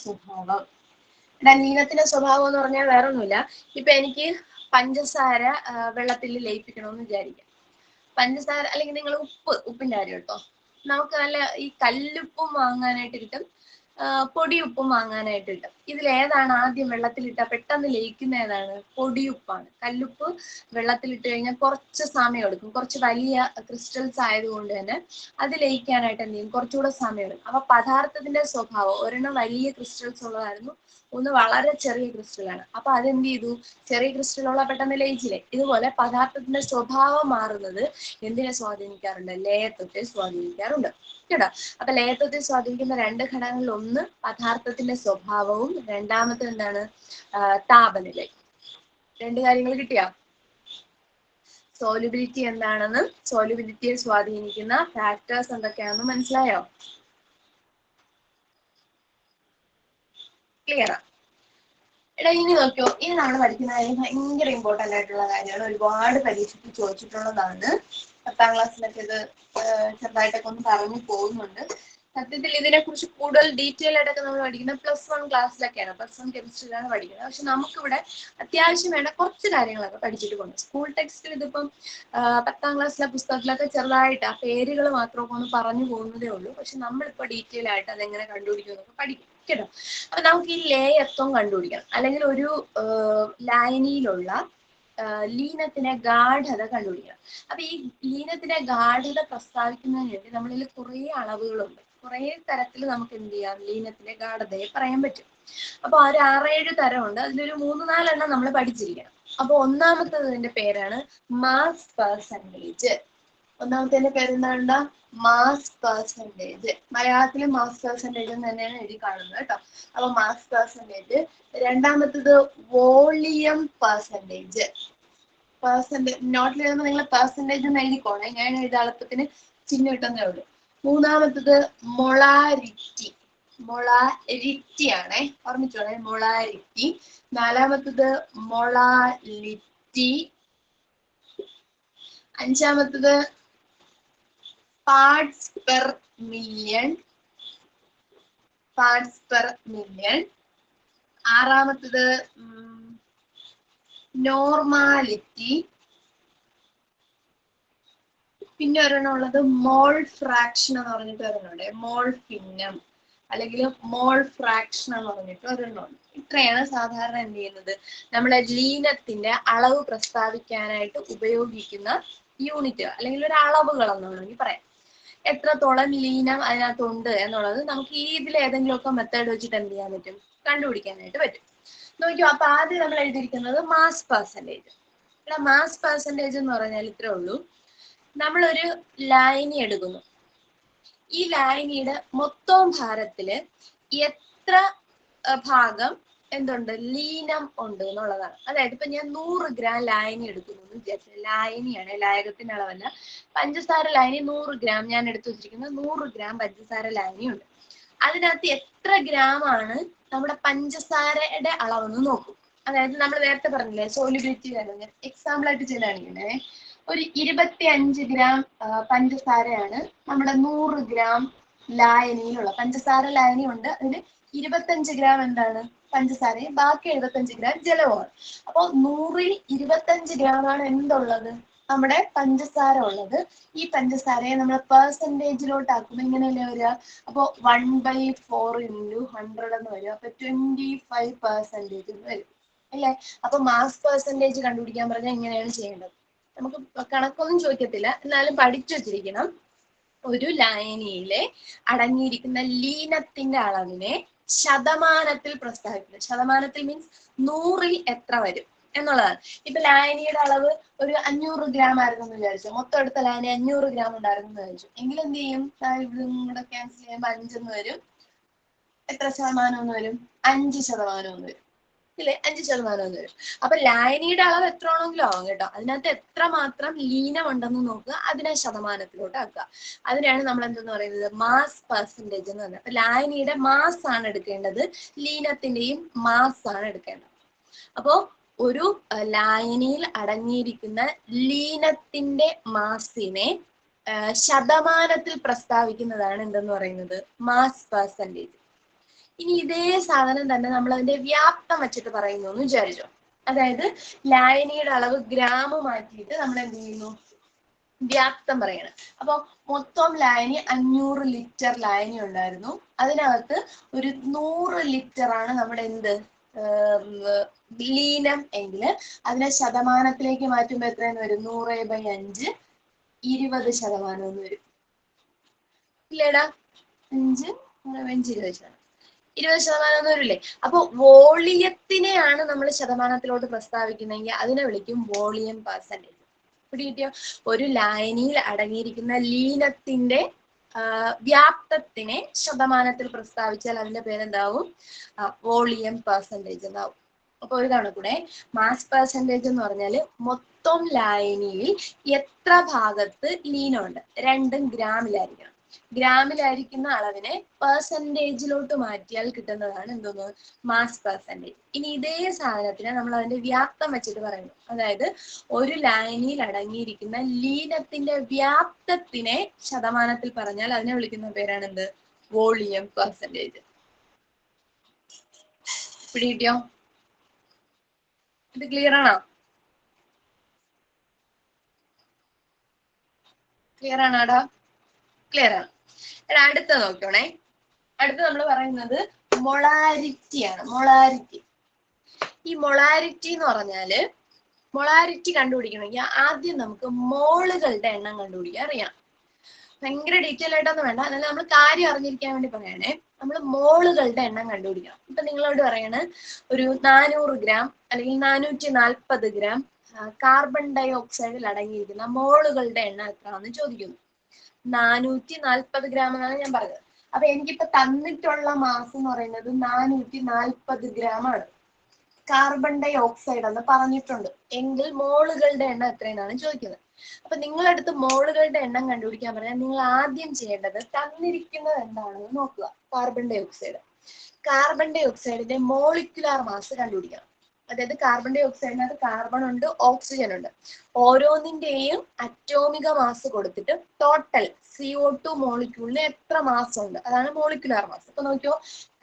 സ്വഭാവം എന്ന് പറഞ്ഞാൽ വേറെ ഒന്നുമില്ല. ഇപ്പൊ എനിക്ക് പഞ്ചസാര വെള്ളത്തിൽ ലയിപ്പിക്കണമെന്ന് വിചാരിക്കാം. പഞ്ചസാര അല്ലെങ്കിൽ നിങ്ങൾ ഉപ്പിന്റെ കാര്യം കേട്ടോ, നമുക്ക് നല്ല ഈ കല്ലുപ്പും വാങ്ങാനായിട്ട് കിട്ടും, പൊടിയുപ്പും വാങ്ങാനായിട്ട് കിട്ടും. ഇതിലേതാണ് ആദ്യം വെള്ളത്തിലിട്ട പെട്ടെന്ന് ലയിക്കുന്ന ഏതാണ്? പൊടിയുപ്പാണ്. കല്ലുപ്പ് വെള്ളത്തിലിട്ട് കഴിഞ്ഞാൽ കുറച്ച് സമയം എടുക്കും, കുറച്ച് വലിയ ക്രിസ്റ്റൽസ് ആയതുകൊണ്ട് തന്നെ അത് ലയിക്കാനായിട്ട് എന്ത് ചെയ്യും? കുറച്ചുകൂടെ സമയം എടുക്കും. അപ്പൊ പദാർത്ഥത്തിന്റെ സ്വഭാവം, ഒരെണ്ണം വലിയ ക്രിസ്റ്റൽസ് ഉള്ളതായിരുന്നു, ഒന്ന് വളരെ ചെറിയ ക്രിസ്റ്റലാണ്. അപ്പൊ അതെന്ത് ചെയ്തു? ചെറിയ ക്രിസ്റ്റലുള്ള പെട്ടെന്ന് ലയിച്ചില്ലേ? ഇതുപോലെ പദാർത്ഥത്തിന്റെ സ്വഭാവം മാറുന്നത് എന്തിനെ സ്വാധീനിക്കാറുണ്ട്? ലയത്വത്തെ സ്വാധീനിക്കാറുണ്ട് കേട്ടോ. അപ്പൊ ലയത്വത്തെ സ്വാധീനിക്കുന്ന 2 ഘടകങ്ങളിൽ ഒന്ന് പദാർത്ഥത്തിന്റെ സ്വഭാവവും രണ്ടാമത്തെ താപനിലയും. രണ്ട് കാര്യങ്ങൾ കിട്ടിയാ? സോലിബിലിറ്റി എന്താണെന്നും സോലിബിലിറ്റിയെ സ്വാധീനിക്കുന്ന ഫാക്ടേഴ്സ് എന്തൊക്കെയാണെന്നും മനസ്സിലായോ? ക്ലിയറാ? എടാ ഇനി നോക്കിയോ, ഇനി നമ്മൾ പഠിക്കുന്ന കാര്യം ഭയങ്കര ഇമ്പോർട്ടന്റ് ആയിട്ടുള്ള കാര്യമാണ്. ഒരുപാട് പരീക്ഷയ്ക്ക് ചോദിച്ചിട്ടുള്ളതാണ്. 10ാം ക്ലാസ്സിലൊക്കെ ഇത് ചെറുതായിട്ടൊക്കെ ഒന്ന് പറഞ്ഞു പോകുന്നുണ്ട്. സത്യത്തിൽ ഇതിനെ കുറിച്ച് കൂടുതൽ ഡീറ്റെയിൽ ആയിട്ടൊക്കെ നമ്മൾ പഠിക്കുന്നത് +1 ക്ലാസ്സിലൊക്കെയാണ്. +1 കെമിസ്ട്രിയിലാണ് പഠിക്കുന്നത്. പക്ഷെ നമുക്കിവിടെ അത്യാവശ്യം വേണ്ട കുറച്ച് കാര്യങ്ങളൊക്കെ പഠിച്ചിട്ട് പോകുന്നു. സ്കൂൾ ടെക്സ്റ്റിൽ ഇതിപ്പം 10ാം ക്ലാസ്സിലെ പുസ്തകത്തിലൊക്കെ ചെറുതായിട്ട് ആ പേരുകൾ മാത്രമൊക്കെ ഒന്ന് പറഞ്ഞു പോകുന്നതേ ഉള്ളൂ. പക്ഷെ നമ്മളിപ്പോൾ ഡീറ്റെയിൽ ആയിട്ട് അതെങ്ങനെ കണ്ടുപിടിക്കുമെന്നൊക്കെ പഠിക്കും കേട്ടോ. അപ്പൊ നമുക്ക് ഈ ലേയത്വം കണ്ടുപിടിക്കണം, അല്ലെങ്കിൽ ഒരു ലായനിയിലുള്ള ലീനത്തിന്റെ ഗാഢത കണ്ടുപിടിക്കണം. അപ്പൊ ഈ ലീനത്തിന്റെ ഗാഢത പ്രസ്താവിക്കുന്നതിന് വേണ്ടി നമ്മളിൽ കുറെ അളവുകളുണ്ട്. കുറെ തരത്തിൽ നമുക്ക് എന്ത് ചെയ്യാം, ലീനത്തിന്റെ ഗാഢതയെ പറയാൻ പറ്റും. അപ്പൊ ഒരു 6-7 തരമുണ്ട്. അതിലൊരു 3-4 എണ്ണം നമ്മൾ പഠിച്ചിരിക്കണം. അപ്പൊ ഒന്നാമത്തതിന്റെ പേരാണ് മാസ് പെർസെന്റേജ്. ഒന്നാമത്തെ പേരെന്താ? Mass percentage. മലയാളത്തിൽ മാസ് പെർസെന്റേജ് എന്ന് തന്നെയാണ് എഴുതി കാണുന്നത് കേട്ടോ. അപ്പൊ മാസ് പെർസെന്റേജ്. രണ്ടാമത്തത് വോളിയം പെർസെന്റേജ്. നോട്ടിൽ എഴുതുമ്പോൾ നിങ്ങൾ പെർസെന്റേജ് എന്ന് എഴുതിക്കോണേ, ഞാൻ എഴുതി എളുപ്പത്തിന് ചിഹ്നം ഇട്ടെന്നേ ഉള്ളൂ. മൂന്നാമത്തത് മൊളാരിറ്റി. മൊളാരിറ്റി ആണേ, ഓർമ്മിച്ചോളെ, മൊളാരിറ്റി. നാലാമത്തത് മൊളാലിറ്റി. അഞ്ചാമത്തത് parts per million. Parts per million. ആറാമത്തത് നോർമാലിറ്റി. പിന്നെ ഒരെണ്ണം ഉള്ളത് മോൾ ഫ്രാക്ഷൻ എന്ന് പറഞ്ഞിട്ട് ഒരെണ്ണമുണ്ട്. മോൾ ഭിന്നം അല്ലെങ്കിൽ മോൾ ഫ്രാക്ഷൻ എന്ന് പറഞ്ഞിട്ട് ഒരെണ്ണമുണ്ട്. ഇത്രയാണ് സാധാരണ എന്ത് ചെയ്യുന്നത്, നമ്മുടെ ലീനത്തിന്റെ അളവ് പ്രസ്താവിക്കാനായിട്ട് ഉപയോഗിക്കുന്ന യൂണിറ്റ് അല്ലെങ്കിൽ ഒരു അളവുകൾ എന്ന് വേണമെങ്കിൽ പറയാം. എത്രത്തോളം ലീനം അതിനകത്തുണ്ട് എന്നുള്ളത് നമുക്ക് ഇതിൽ ഏതെങ്കിലുമൊക്കെ മെത്തേഡ് വെച്ചിട്ട് എന്ത് ചെയ്യാൻ പറ്റും, കണ്ടുപിടിക്കാനായിട്ട് പറ്റും. നോക്കിയോ, അപ്പൊ ആദ്യം നമ്മൾ എഴുതിയിരിക്കുന്നത് മാസ് പെർസെന്റേജ്. ഇവിടെ മാസ് പെർസെന്റേജ് എന്ന് പറഞ്ഞാൽ ഇത്രേ ഉള്ളൂ. നമ്മളൊരു ലായനി എടുക്കുന്നു. ഈ ലായനിയുടെ മൊത്തം ഭാരത്തില് എത്ര ഭാഗം എന്തുണ്ട്, ലീനം ഉണ്ട് എന്നുള്ളതാണ്. അതായത് ഇപ്പൊ ഞാൻ 100 ഗ്രാം ലായനി എടുക്കുന്നു എന്ന് വിചാരിച്ചത്. ലായനിയാണ്, ലായകത്തിന്റെ അളവല്ല. പഞ്ചസാര ലായനി 100 ഗ്രാം ഞാൻ എടുത്തു വെച്ചിരിക്കുന്നത്. 100 ഗ്രാം പഞ്ചസാര ലായനി ഉണ്ട്. അതിനകത്ത് എത്ര ഗ്രാം ആണ് നമ്മുടെ പഞ്ചസാരയുടെ അളവെന്ന് നോക്കും. അതായത് നമ്മൾ നേരത്തെ പറഞ്ഞില്ലേ സോലിബിലിറ്റി കാര്യം, എക്സാമ്പിൾ ആയിട്ട് ചെയ്ത് കാണിക്കണേ. ഒരു 25 ഗ്രാം പഞ്ചസാരയാണ് നമ്മുടെ 100 ഗ്രാം ലായനിയിലുള്ള. പഞ്ചസാര ലായനി ഉണ്ട്, അതിന് 25 ഗ്രാം എന്താണ് പഞ്ചസാരയും ബാക്കി 75 ഗ്രാം ജലവുമാണ്. അപ്പൊ 100-ൽ 25 ഗ്രാം ആണ് എന്തുള്ളത്, നമ്മുടെ പഞ്ചസാര ഉള്ളത്. ഈ പഞ്ചസാരയെ നമ്മൾ പെർസെന്റേജിലോട്ട് ആക്കുമ്പോൾ ഇങ്ങനെയല്ലേ വരിക. അപ്പൊ 1/4 × 100 എന്ന് വരും. അപ്പൊ 25% എന്ന് വരും അല്ലേ. അപ്പൊ മാസ് പെർസെന്റേജ് കണ്ടുപിടിക്കാൻ പറഞ്ഞാൽ ഇങ്ങനെയാണ് ചെയ്യേണ്ടത്. നമുക്ക് കണക്കൊന്നും ചോദിക്കത്തില്ല, എന്നാലും പഠിച്ചു വെച്ചിരിക്കണം. ഒരു ലായനിയിലെ അടങ്ങിയിരിക്കുന്ന ലീനത്തിന്റെ അളവിനെ ശതമാനത്തിൽ പ്രസ്താവിക്കുന്നത്. ശതമാനത്തിൽ മീൻസ് 100-ൽ എത്ര വരും എന്നുള്ളതാണ്. ഇപ്പൊ ലായനിയുടെ അളവ് ഒരു 500 ഗ്രാം ആയിരുന്നു എന്ന് വിചാരിച്ചു. മൊത്തം എടുത്ത ലായനി 500 ഗ്രാം ഉണ്ടായിരുന്നു എന്ന് വിചാരിച്ചു. എങ്കിൽ എന്ത് ചെയ്യും, ഇതും കൂടെ ക്യാൻസൽ ചെയ്യുമ്പോൾ 5 എന്ന് വരും. എത്ര ശതമാനം എന്ന് വരും, 5% എന്ന് വരും ഇല്ലേ, 5% എന്ന് വരും. അപ്പൊ ലായനിയുടെ അളവ് എത്ര ആണെങ്കിലും ആവും കേട്ടോ. അതിനകത്ത് എത്ര മാത്രം ലീനം ഉണ്ടെന്ന് നോക്കുക, അതിനെ ശതമാനത്തിലോട്ട് ആക്കുക. അതിനാണ് നമ്മൾ എന്തെന്ന് പറയുന്നത്, മാസ് പെർസെന്റേജ് എന്ന് പറയുന്നത്. അപ്പൊ ലായനിയുടെ മാസ് ആണ് എടുക്കേണ്ടത്, ലീനത്തിന്റെയും മാസ് ആണ് എടുക്കേണ്ടത്. അപ്പോ ഒരു ലായനിയിൽ അടങ്ങിയിരിക്കുന്ന ലീനത്തിന്റെ മാസിനെ ശതമാനത്തിൽ പ്രസ്താവിക്കുന്നതാണ് എന്തെന്ന് പറയുന്നത്, മാസ് പെർസെന്റേജ്. ഇനി ഇതേ സാധനം തന്നെ നമ്മൾ അതിന്റെ വ്യാപ്തം വെച്ചിട്ട് പറയുന്നു എന്ന് വിചാരിച്ചോ. അതായത് ലായനിയുടെ അളവ് ഗ്രാം മാറ്റിയിട്ട് നമ്മൾ എന്ത് ചെയ്യുന്നു, വ്യാപ്തം പറയണം. അപ്പൊ മൊത്തം ലായനി 500 ലിറ്റർ ലായനി ഉണ്ടായിരുന്നു. അതിനകത്ത് ഒരു 100 ലിറ്റർ ആണ് നമ്മുടെ എന്ത് ലീനം എങ്കിൽ അതിനെ ശതമാനത്തിലേക്ക് മാറ്റുമ്പോൾ എത്രയെന്ന് വരും, 100/5 20% എന്ന് വരും ഇല്ലേടാ. 5 20% 20% എന്ന് വരില്ലേ. അപ്പൊ വോളിയത്തിനെയാണ് നമ്മൾ ശതമാനത്തിലോട്ട് പ്രസ്താവിക്കുന്നതെങ്കിൽ അതിനെ വിളിക്കും വോളിയം പെർസെന്റേജ്. പിടികിട്ടിയോ? ഒരു ലായനിയിൽ അടങ്ങിയിരിക്കുന്ന ലീനത്തിന്റെ വ്യാപ്തത്തിനെ ശതമാനത്തിൽ പ്രസ്താവിച്ചാൽ അതിന്റെ പേരെന്താവും, വോളിയം പെർസെന്റേജ് എന്നാവും. അപ്പൊ ഒരു തവണ കൂടെ, മാസ് പെർസെൻറ്റേജ് എന്ന് പറഞ്ഞാൽ മൊത്തം ലായനിയിൽ എത്ര ഭാഗത്ത് ലീനമുണ്ട്, രണ്ടും ഗ്രാമിലായിരിക്കണം. ഗ്രാമിലായിരിക്കുന്ന അളവിനെ പെർസെൻറ്റേജിലോട്ട് മാറ്റിയാൽ കിട്ടുന്നതാണ് എന്തോന്ന്, മാസ് പെർസെൻറ്റേജ്. ഇനി ഇതേ സാധനത്തിനെ നമ്മൾ അതിന്റെ വ്യാപ്തം വെച്ചിട്ട് പറയുന്നു. അതായത് ഒരു ലായനിയിൽ അടങ്ങിയിരിക്കുന്ന ലീനത്തിന്റെ വ്യാപ്തത്തിനെ ശതമാനത്തിൽ പറഞ്ഞാൽ അതിനെ വിളിക്കുന്ന പേരാണ് എന്ത്, വോളിയം പെർസെൻറ്റേജ്. പിടികിട്ടിയോ? ഇത് ക്ലിയർ ആണോ? ക്ലിയർ ആണോടാ? ക്ലിയർ ആണ്. അടുത്ത നോക്കണേ. അടുത്ത നമ്മൾ പറയുന്നത് മൊളാരിറ്റി ആണ്. മൊളാരിറ്റി. ഈ മൊളാരിറ്റി എന്ന് പറഞ്ഞാല്, മൊളാരിറ്റി കണ്ടുപിടിക്കണമെങ്കിൽ ആദ്യം നമുക്ക് മോളുകളുടെ എണ്ണം കണ്ടുപിടിക്കാൻ അറിയാം. ഭയങ്കര ഡീറ്റെയിൽ ആയിട്ടൊന്നും വേണ്ട, എന്നാലും നമ്മൾ കാര്യം അറിഞ്ഞിരിക്കാൻ വേണ്ടി പറയണേ. നമ്മൾ മോളുകളുടെ എണ്ണം കണ്ടുപിടിക്കണം. ഇപ്പൊ നിങ്ങളോട് പറയണ ഒരു 400 ഗ്രാം അല്ലെങ്കിൽ 440 ഗ്രാം കാർബൺ ഡൈ ഓക്സൈഡിൽ അടങ്ങിയിരിക്കുന്ന മോളുകളുടെ എണ്ണം എത്രയാണെന്ന് ചോദിക്കുന്നു. 440 ഗ്രാം എന്നാണ് ഞാൻ പറഞ്ഞത്. അപ്പൊ എനിക്കിപ്പോ തന്നിട്ടുള്ള മാസ് എന്ന് പറയുന്നത് 440 ഗ്രാം ആണ്. കാർബൺ ഡൈ ഓക്സൈഡ് എന്ന് പറഞ്ഞിട്ടുണ്ട്. എങ്കിൽ മോളുകളുടെ എണ്ണം എത്രയെന്നാണ് ചോദിക്കുന്നത്. അപ്പൊ നിങ്ങളടുത്ത് മോളുകളുടെ എണ്ണം കണ്ടുപിടിക്കാൻ പറഞ്ഞാൽ നിങ്ങൾ ആദ്യം ചെയ്യേണ്ടത് തന്നിരിക്കുന്നത് എന്താണെന്ന് നോക്കുക. Carbon dioxide. കാർബൺ ഡൈ ഓക്സൈഡിന്റെ മോളിക്കുലാർ മാസ് കണ്ടുപിടിക്കണം. അതായത് കാർബൺ ഡൈ ഓക്സൈഡിനകത്ത് കാർബൺ ഉണ്ട്, ഓക്സിജൻ ഉണ്ട്. ഓരോന്നിന്റെയും അറ്റോമിക മാസ് കൊടുത്തിട്ട് ടോട്ടൽ CO2 മോളിക്യൂളിന് എത്ര മാസ് ഉണ്ട്, അതാണ് മോളിക്കുലാർ മാസ്. അപ്പൊ നോക്കിയോ,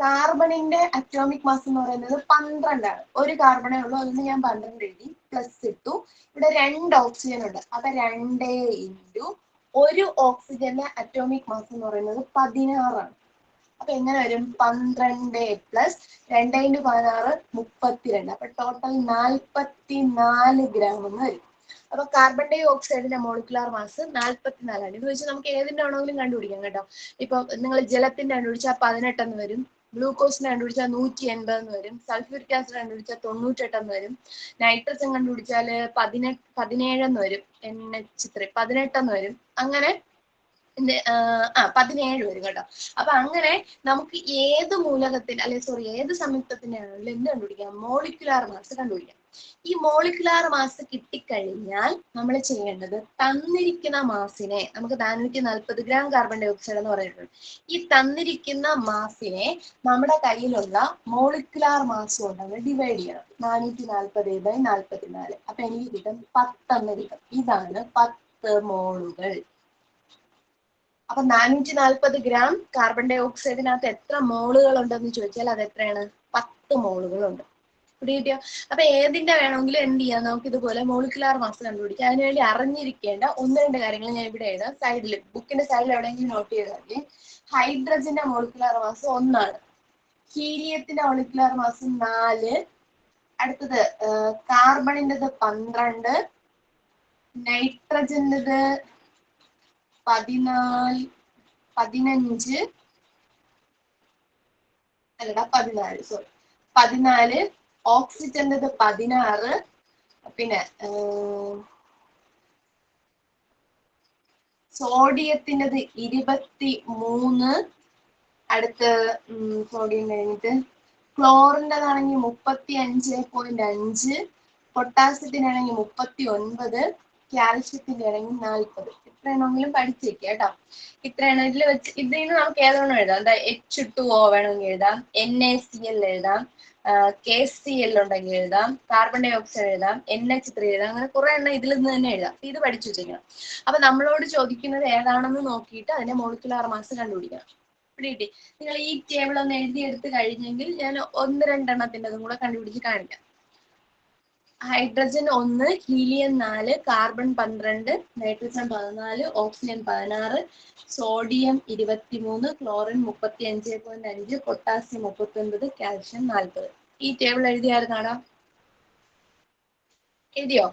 കാർബണിന്റെ അറ്റോമിക് മാസ് എന്ന് പറയുന്നത് 12 ആണ്. ഒരു കാർബണേ ഉള്ളൂ, അതുകൊണ്ട് ഞാൻ 12 എഴുതി, പ്ലസ് ഇട്ടു. ഇവിടെ 2 ഓക്സിജൻ ഉണ്ട്, അപ്പൊ 2 ഇൻറ്റു ഒരു ഓക്സിജന്റെ അറ്റോമിക് മാസ് എന്ന് പറയുന്നത് 16 ആണ്. അപ്പൊ എങ്ങനെ വരും, 12 പ്ലസ് 2 ഇൻറ്റു 16 32. അപ്പൊ ടോട്ടൽ 44 ഗ്രാം എന്ന് വരും. അപ്പൊ കാർബൺ ഡൈ ഓക്സൈഡിന്റെ മോളിക്കുലാർ മാസ് 44 ആണ്. ഇത് വെച്ച് നമുക്ക് ഏതിന്റെ ആണെങ്കിലും കണ്ടുപിടിക്കാം കേട്ടോ. ഇപ്പൊ നിങ്ങൾ ജലത്തിന്റെ കണ്ടുപിടിച്ചാൽ 18 എന്ന് വരും, ഗ്ലൂക്കോസിനെ കണ്ടുപിടിച്ചാൽ 180 എന്ന് വരും, സൾഫ്യൂരിക് ആസിഡ് കണ്ടുപിടിച്ചാൽ 98 എന്ന് വരും, നൈട്രജൻ കണ്ടുപിടിച്ചാൽ 17 എന്ന് വരും, NH3 18 എന്ന് വരും. അങ്ങനെ 17 വരും കേട്ടോ. അപ്പൊ അങ്ങനെ നമുക്ക് ഏത് മൂലകത്തിന് ഏത് സംയുക്തത്തിന്റെ ആണെങ്കിലും എന്ത് കണ്ടുപിടിക്കാം, മോളിക്കുലാർ മാസ് കണ്ടുപിടിക്കാം. ഈ മോളിക്കുലാർ മാസ് കിട്ടിക്കഴിഞ്ഞാൽ നമ്മൾ ചെയ്യേണ്ടത് തന്നിരിക്കുന്ന മാസിനെ, നമുക്ക് 440 ഗ്രാം കാർബൺ ഡൈ ഓക്സൈഡ് എന്ന് പറഞ്ഞിട്ടുണ്ട്. ഈ തന്നിരിക്കുന്ന മാസിനെ നമ്മുടെ കയ്യിലുള്ള മോളിക്കുലാർ മാസ് കൊണ്ടങ്ങ് ഡിവൈഡ് ചെയ്യണം. 440/44. അപ്പൊ എനിക്ക് കിട്ടും 10 എന്ന് കിട്ടും. ഇതാണ് 10 മോളുകൾ. അപ്പൊ 440 ഗ്രാം കാർബൺ ഡൈ ഓക്സൈഡിനകത്ത് എത്ര മോളുകൾ ഉണ്ടെന്ന് ചോദിച്ചാൽ അത് എത്രയാണ്, 10 മോളുകളുണ്ട്. പിടികിട്ടിയോ? അപ്പൊ ഏതിന്റെ വേണമെങ്കിലും എന്ത് ചെയ്യാം, നമുക്ക് ഇതുപോലെ മോളിക്കുലാർ മാസ് കണ്ടുപിടിക്കാം. അതിനുവേണ്ടി അറിഞ്ഞിരിക്കേണ്ട 1-2 കാര്യങ്ങൾ ഞാൻ ഇവിടെ എഴുതാം. സൈഡിൽ, ബുക്കിന്റെ സൈഡിൽ എവിടെയെങ്കിലും നോട്ട് ചെയ്താൽ, ഹൈഡ്രജന്റെ മോളിക്കുലാർ മാസ് 1 ആണ്, ഹീലിയത്തിന്റെ മോളിക്കുലാർ മാസ് 4, അടുത്തത് കാർബണിൻ്റെത് 12, നൈട്രജൻ്റെത് 14, 15 അല്ലടാ 14, സോറി 14, ഓക്സിജൻ്റെത് 16, പിന്നെ സോഡിയത്തിൻ്റെത് 23, അടുത്ത് സോഡിയം കഴിഞ്ഞിട്ട് ക്ലോറിൻ്റെതാണെങ്കിൽ 35.5, പൊട്ടാസ്യത്തിനാണെങ്കിൽ 39, കാൽഷ്യത്തിന്റെ ആണെങ്കിൽ 40. ഇത്രയാണെങ്കിലും പഠിച്ചേക്കുക കേട്ടോ. ഇത്രയാണ് ഇതിൽ വെച്ച്. ഇതിന് നമുക്ക് ഏതാണ് എഴുതാം, എന്താ H2O വേണമെങ്കിൽ എഴുതാം, NaCl എഴുതാം, KCl ഉണ്ടെങ്കിൽ എഴുതാം, കാർബൺ ഡൈ ഓക്സൈഡ് എഴുതാം, NH3 എഴുതാം. അങ്ങനെ കുറെ എണ്ണം ഇതിൽ നിന്ന് തന്നെ എഴുതാം. ഇത് പഠിച്ചു വെച്ചേക്കണം. അപ്പൊ നമ്മളോട് ചോദിക്കുന്നത് ഏതാണെന്ന് നോക്കിയിട്ട് അതിന്റെ മോളിക്കുലാർ മാസ് കണ്ടുപിടിക്കണം. പിടികിട്ടി? നിങ്ങൾ ഈ ടേബിൾ ഒന്ന് എഴുതിയെടുത്ത് കഴിഞ്ഞെങ്കിൽ ഞാൻ 1-2 എണ്ണത്തിൻ്റെതും കൂടെ കണ്ടുപിടിച്ച് കാണിക്കാം. Hydrogen 1, helium 4, carbon 12, nitrogen 14, oxygen 16, sodium 23, chlorine 35.5, potassium 39, calcium 40. ഈ ടേബിൾ എഴുതിയായിരുന്നാടാ? എഴുതിയോ?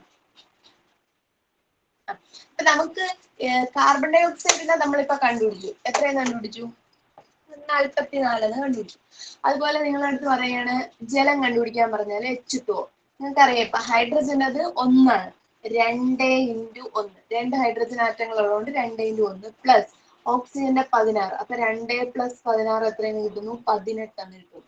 അപ്പൊ നമുക്ക് കാർബൺ ഡൈ ഓക്സൈഡിനെ നമ്മളിപ്പോ കണ്ടുപിടിച്ചു. എത്രയെന്ന് കണ്ടുപിടിച്ചു? 44 എന്ന് കണ്ടുപിടിച്ചു. അതുപോലെ നിങ്ങളടുത്ത് പറയാണ് ജലം കണ്ടുപിടിക്കാൻ പറഞ്ഞാൽ H2O. നിങ്ങൾക്കറിയാം ഇപ്പൊ ഹൈഡ്രജൻ അത് 1 ആണ്, 2 ഇൻറ്റു 1, 2 ഹൈഡ്രജൻ ആറ്റങ്ങൾ ഉള്ളതുകൊണ്ട് 2 ഇൻറ്റു 1 പ്ലസ് ഓക്സിജന്റെ 16. അപ്പൊ 2 + 16 എത്രയെന്ന് കിട്ടുന്നു? 18 എന്ന് കിട്ടുന്നു.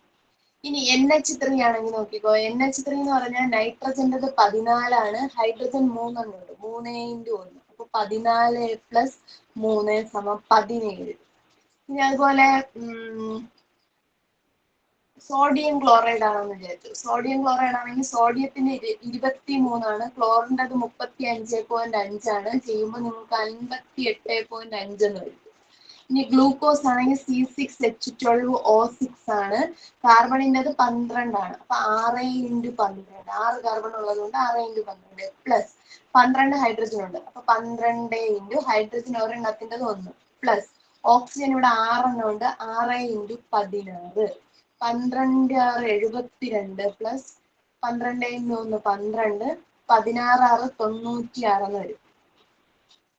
ഇനി NH3 ആണെങ്കിൽ നോക്കിക്കോ. NH3 എന്ന് പറഞ്ഞാൽ നൈട്രജൻ്റെത് 14 ഹൈഡ്രജൻ 3 ഉണ്ട്. 3 × 1 അപ്പൊ 14 + 3 = 17. ഇനി അതുപോലെ സോഡിയം ക്ലോറൈഡ് ആണെന്ന് വിചാരിച്ചു. സോഡിയം ക്ലോറൈഡ് ആണെങ്കിൽ സോഡിയത്തിന് 23 ക്ലോറിൻ്റെത് 35.5 ചെയ്യുമ്പോൾ നിങ്ങൾക്ക് 58.5 എന്ന് വരും. ഇനി ഗ്ലൂക്കോസ് ആണെങ്കിൽ C6H12O6 കാർബണിൻ്റെത് 12 അപ്പൊ 6 × 12 6 കാർബൺ ഉള്ളത് കൊണ്ട് 6 × 12 പ്ലസ് 12 ഹൈഡ്രജൻ ഉണ്ട്. അപ്പൊ 12 × ഹൈഡ്രജൻ ഒരെണ്ണത്തിൻ്റെത് 1 പ്ലസ് ഓക്സിജൻ ഇവിടെ 6 ഉണ്ട്. 6 × 16 12 6 72 പ്ലസ് 12 × 1 12 16 6 96 എന്ന് വരും.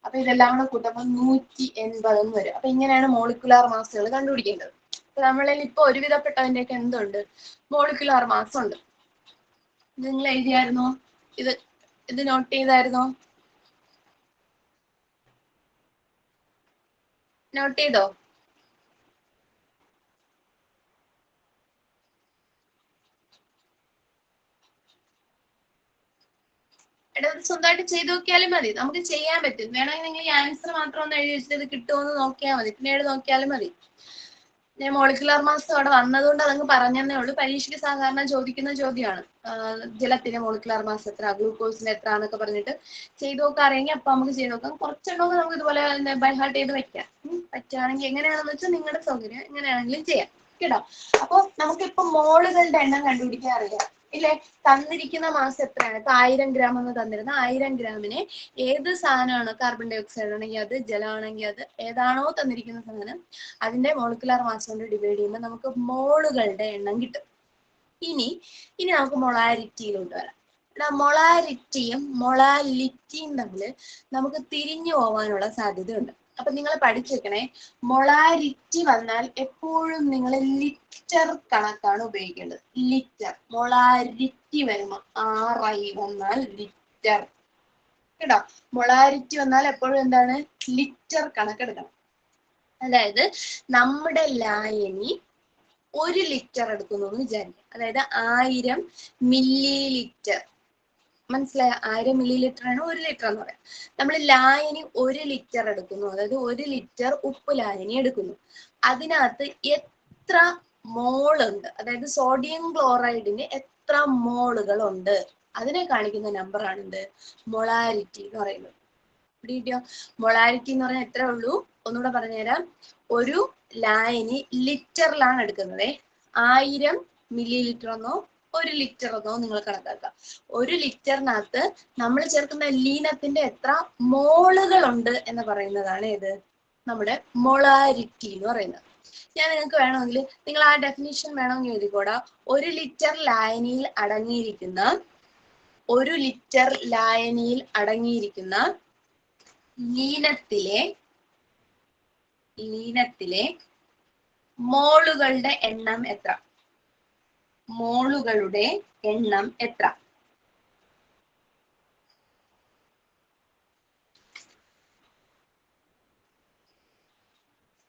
അപ്പൊ ഇതെല്ലാം കൂടെ കൂട്ടുമ്പോൾ 180 എന്ന് വരും. അപ്പൊ ഇങ്ങനെയാണ് മോളിക്കുലാർ മാസുകൾ കണ്ടുപിടിക്കേണ്ടത്. അപ്പൊ നമ്മളിൽ ഇപ്പൊ ഒരുവിധപ്പെട്ടതിന്റെയൊക്കെ എന്തുണ്ട്, മോളിക്കുലാർ മാസ് ഉണ്ട്. നിങ്ങൾ എഴുതിയായിരുന്നോ? ഇത് നോട്ട് ചെയ്തായിരുന്നോ? നോട്ട് ചെയ്തോ? എടാ സ്വന്തമായിട്ട് ചെയ്ത് നോക്കിയാലും മതി. നമുക്ക് ചെയ്യാൻ പറ്റും. വേണമെങ്കിൽ നിങ്ങൾ ഈ ആൻസർ മാത്രം ഒന്ന് എഴുതി വെച്ചിട്ട് കിട്ടുമോ എന്ന് നോക്കിയാൽ മതി. പിന്നീട് നോക്കിയാലും മതി. ഞാൻ മോളിക്കുലാർ മാസ് അവിടെ വന്നതുകൊണ്ട് അതങ്ങ് പറഞ്ഞതേ ഉള്ളൂ. പരീക്ഷയ്ക്ക് സാധാരണ ചോദിക്കുന്ന ചോദ്യമാണ്. ജലത്തിന്റെ മോളിക്കുലാർ മാസ് എത്ര, ഗ്ലൂക്കോസിന് എത്ര എന്നൊക്കെ പറഞ്ഞിട്ട് ചെയ്ത് നോക്കാറിയെങ്കിൽ അപ്പൊ നമുക്ക് ചെയ്ത് നോക്കാം. കുറച്ചെണ്ണമൊക്കെ നമുക്ക് ഇതുപോലെ ബൈഹാർട്ട് ചെയ്ത് വെക്കാം. പറ്റുകയാണെങ്കിൽ എങ്ങനെയാണെന്ന് വെച്ചാൽ നിങ്ങളുടെ സൗകര്യം എങ്ങനെയാണെങ്കിലും ചെയ്യാം കേട്ടോ. അപ്പൊ നമുക്കിപ്പോ മോളുകളുടെ എണ്ണം കണ്ടുപിടിക്കാൻ അറിയാം ഇല്ലേ? തന്നിരിക്കുന്ന മാസ് എത്രയാണ്? ഇപ്പൊ 1000 ഗ്രാം എന്ന് തന്നിരുന്ന 1000 ഗ്രാമിനെ ഏത് സാധനമാണ്, കാർബൺ ഡൈ ഓക്സൈഡ് ആണെങ്കിൽ അത്, ജലമാണെങ്കിൽ അത്, ഏതാണോ തന്നിരിക്കുന്ന സാധനം അതിന്റെ മോളിക്കുലാർ മാസ് കൊണ്ട് ഡിവൈഡ് ചെയ്യുമ്പോൾ നമുക്ക് മോളുകളുടെ എണ്ണം കിട്ടും. ഇനി നമുക്ക് മൊളാരിറ്റിയിലോട്ട് വരാം. മൊളാരിറ്റിയും മൊളാലിറ്റിയും തമ്മിൽ നമുക്ക് തിരിഞ്ഞു പോകാനുള്ള സാധ്യതയുണ്ട്. അപ്പൊ നിങ്ങൾ പഠിച്ചു വെക്കണേ, മൊളാരിറ്റി വന്നാൽ എപ്പോഴും നിങ്ങൾ ലിറ്റർ കണക്കാണ് ഉപയോഗിക്കേണ്ടത്. ലിറ്റർ. മൊളാരിറ്റി വരുമ്പോൾ RI വന്നാൽ ലിറ്റർ കേട്ടോ. മൊളാരിറ്റി വന്നാൽ എപ്പോഴും എന്താണ്? ലിറ്റർ കണക്കെടുക്കണം. അതായത് നമ്മുടെ ലായനി 1 ലിറ്റർ എടുക്കുന്നു എന്ന് വിചാരിക്കുക. അതായത് 1000 മില്ലി ലിറ്റർ. മനസ്സിലായ? 1000 മില്ലി ലിറ്റർ ആണ് 1 ലിറ്റർ എന്ന് പറയാം. നമ്മൾ ലായനി 1 ലിറ്റർ എടുക്കുന്നു. അതായത് 1 ലിറ്റർ ഉപ്പ് ലായനി എടുക്കുന്നു. അതിനകത്ത് എത്ര മോൾ ഉണ്ട്, അതായത് സോഡിയം ക്ലോറൈഡിന് എത്ര മോളുകൾ ഉണ്ട്, അതിനെ കാണിക്കുന്ന നമ്പർ ആണെന്ത്? മൊളാരിറ്റി എന്ന് പറയുന്നത്. പിടികിട്ടിയോ? മൊളാരിറ്റി എന്ന് പറഞ്ഞാൽ എത്ര ഉള്ളൂ? ഒന്നുകൂടെ പറഞ്ഞുതരാം. ഒരു ലായനി ലിറ്ററിലാണ് എടുക്കുന്നത്. 1000 മില്ലി ലിറ്റർ എന്നോ 1 ലിറ്റർ എന്നോ നിങ്ങൾ കണക്കാക്കുക. 1 ലിറ്ററിനകത്ത് നമ്മൾ ചേർക്കുന്ന ലീനത്തിന്റെ എത്ര മോളുകൾ ഉണ്ട് എന്ന് പറയുന്നതാണ് ഏത്? നമ്മുടെ മൊളാരിറ്റി എന്ന് പറയുന്നത്. ഞാൻ നിങ്ങൾക്ക് വേണമെങ്കിൽ നിങ്ങൾ ആ ഡെഫിനിഷൻ വേണമെങ്കിൽ എഴുതിക്കോടാ. 1 ലിറ്റർ ലായനിയിൽ അടങ്ങിയിരിക്കുന്ന 1 ലിറ്റർ ലായനിയിൽ അടങ്ങിയിരിക്കുന്ന ലീനത്തിലെ മോളുകളുടെ എണ്ണം എത്ര? മോളുകളുടെ എണ്ണം എത്ര?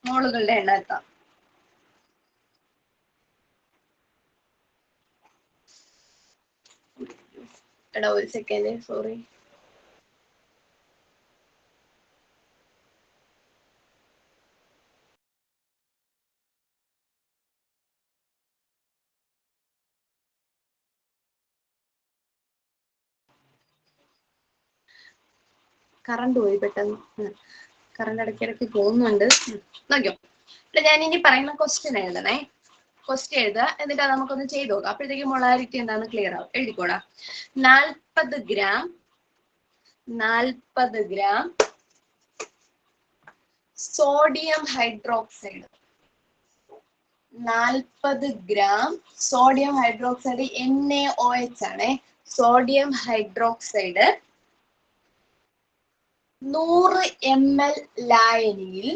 മോളുകളുടെ എണ്ണം എത്ര? എടാ ഒരു സെക്കൻഡ്, സോറി. കറണ്ട് പോയി പെട്ടെന്ന്. കറണ്ട് ഇടയ്ക്കിടയ്ക്ക് പോകുന്നുണ്ട്. നോക്കിയോ? ഞാൻ ഇനി പറയുന്ന ക്വസ്റ്റ്യൻ എഴുതണേ. ക്വസ്റ്റ്യൻ എഴുതുക, എന്നിട്ട് അത് നമുക്കൊന്ന് ചെയ്ത് നോക്കാം. അപ്പോഴത്തേക്ക് മൊളാരിറ്റി എന്താണെന്ന് ക്ലിയർ ആവും. എഴുതിക്കോടാ. 40 gram sodium hydroxide. 40 gram sodium hydroxide NaOH ആണ്. സോഡിയം ഹൈഡ്രോക്സൈഡ് 100 ml ലായനിയിൽ,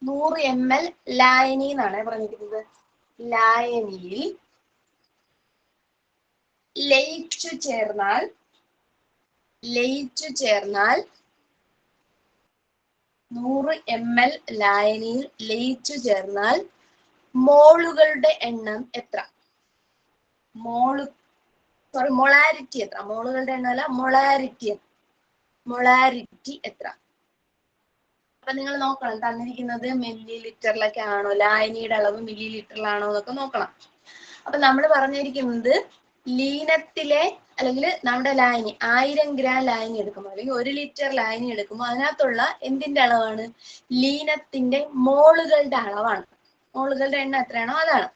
100 ml ലായനി എന്നാണ് പറഞ്ഞിരിക്കുന്നത്. ലായനിയിൽ ലയിച്ചു ചേർന്നാൽ 100 ml ലായനിയിൽ ലയിച്ചു ചേർന്നാൽ മോളുകളുടെ എണ്ണം എത്ര? മൊളാരിറ്റി എത്ര? മോളുകളുടെ എണ്ണം അല്ല, മൊളാരിറ്റി എത്ര? അപ്പൊ നിങ്ങൾ നോക്കണം, തന്നിരിക്കുന്നത് മില്ലി ലിറ്ററിലൊക്കെ ആണോ, ലായനിയുടെ അളവ് മില്ലി ലിറ്ററിലാണോ എന്നൊക്കെ നോക്കണം. അപ്പൊ നമ്മൾ പറഞ്ഞിരിക്കുന്നത് ലീനത്തിലെ അല്ലെങ്കിൽ നമ്മുടെ ലായനി 1000 ഗ്രാം ലായനി എടുക്കുമ്പോൾ അല്ലെങ്കിൽ 1 ലിറ്റർ ലായനി എടുക്കുമ്പോൾ അതിനകത്തുള്ള എന്തിന്റെ അളവാണ്? ലീനത്തിന്റെ മോളുകളുടെ അളവാണ്. മോളുകളുടെ എണ്ണം എത്രയാണോ അതാണ്.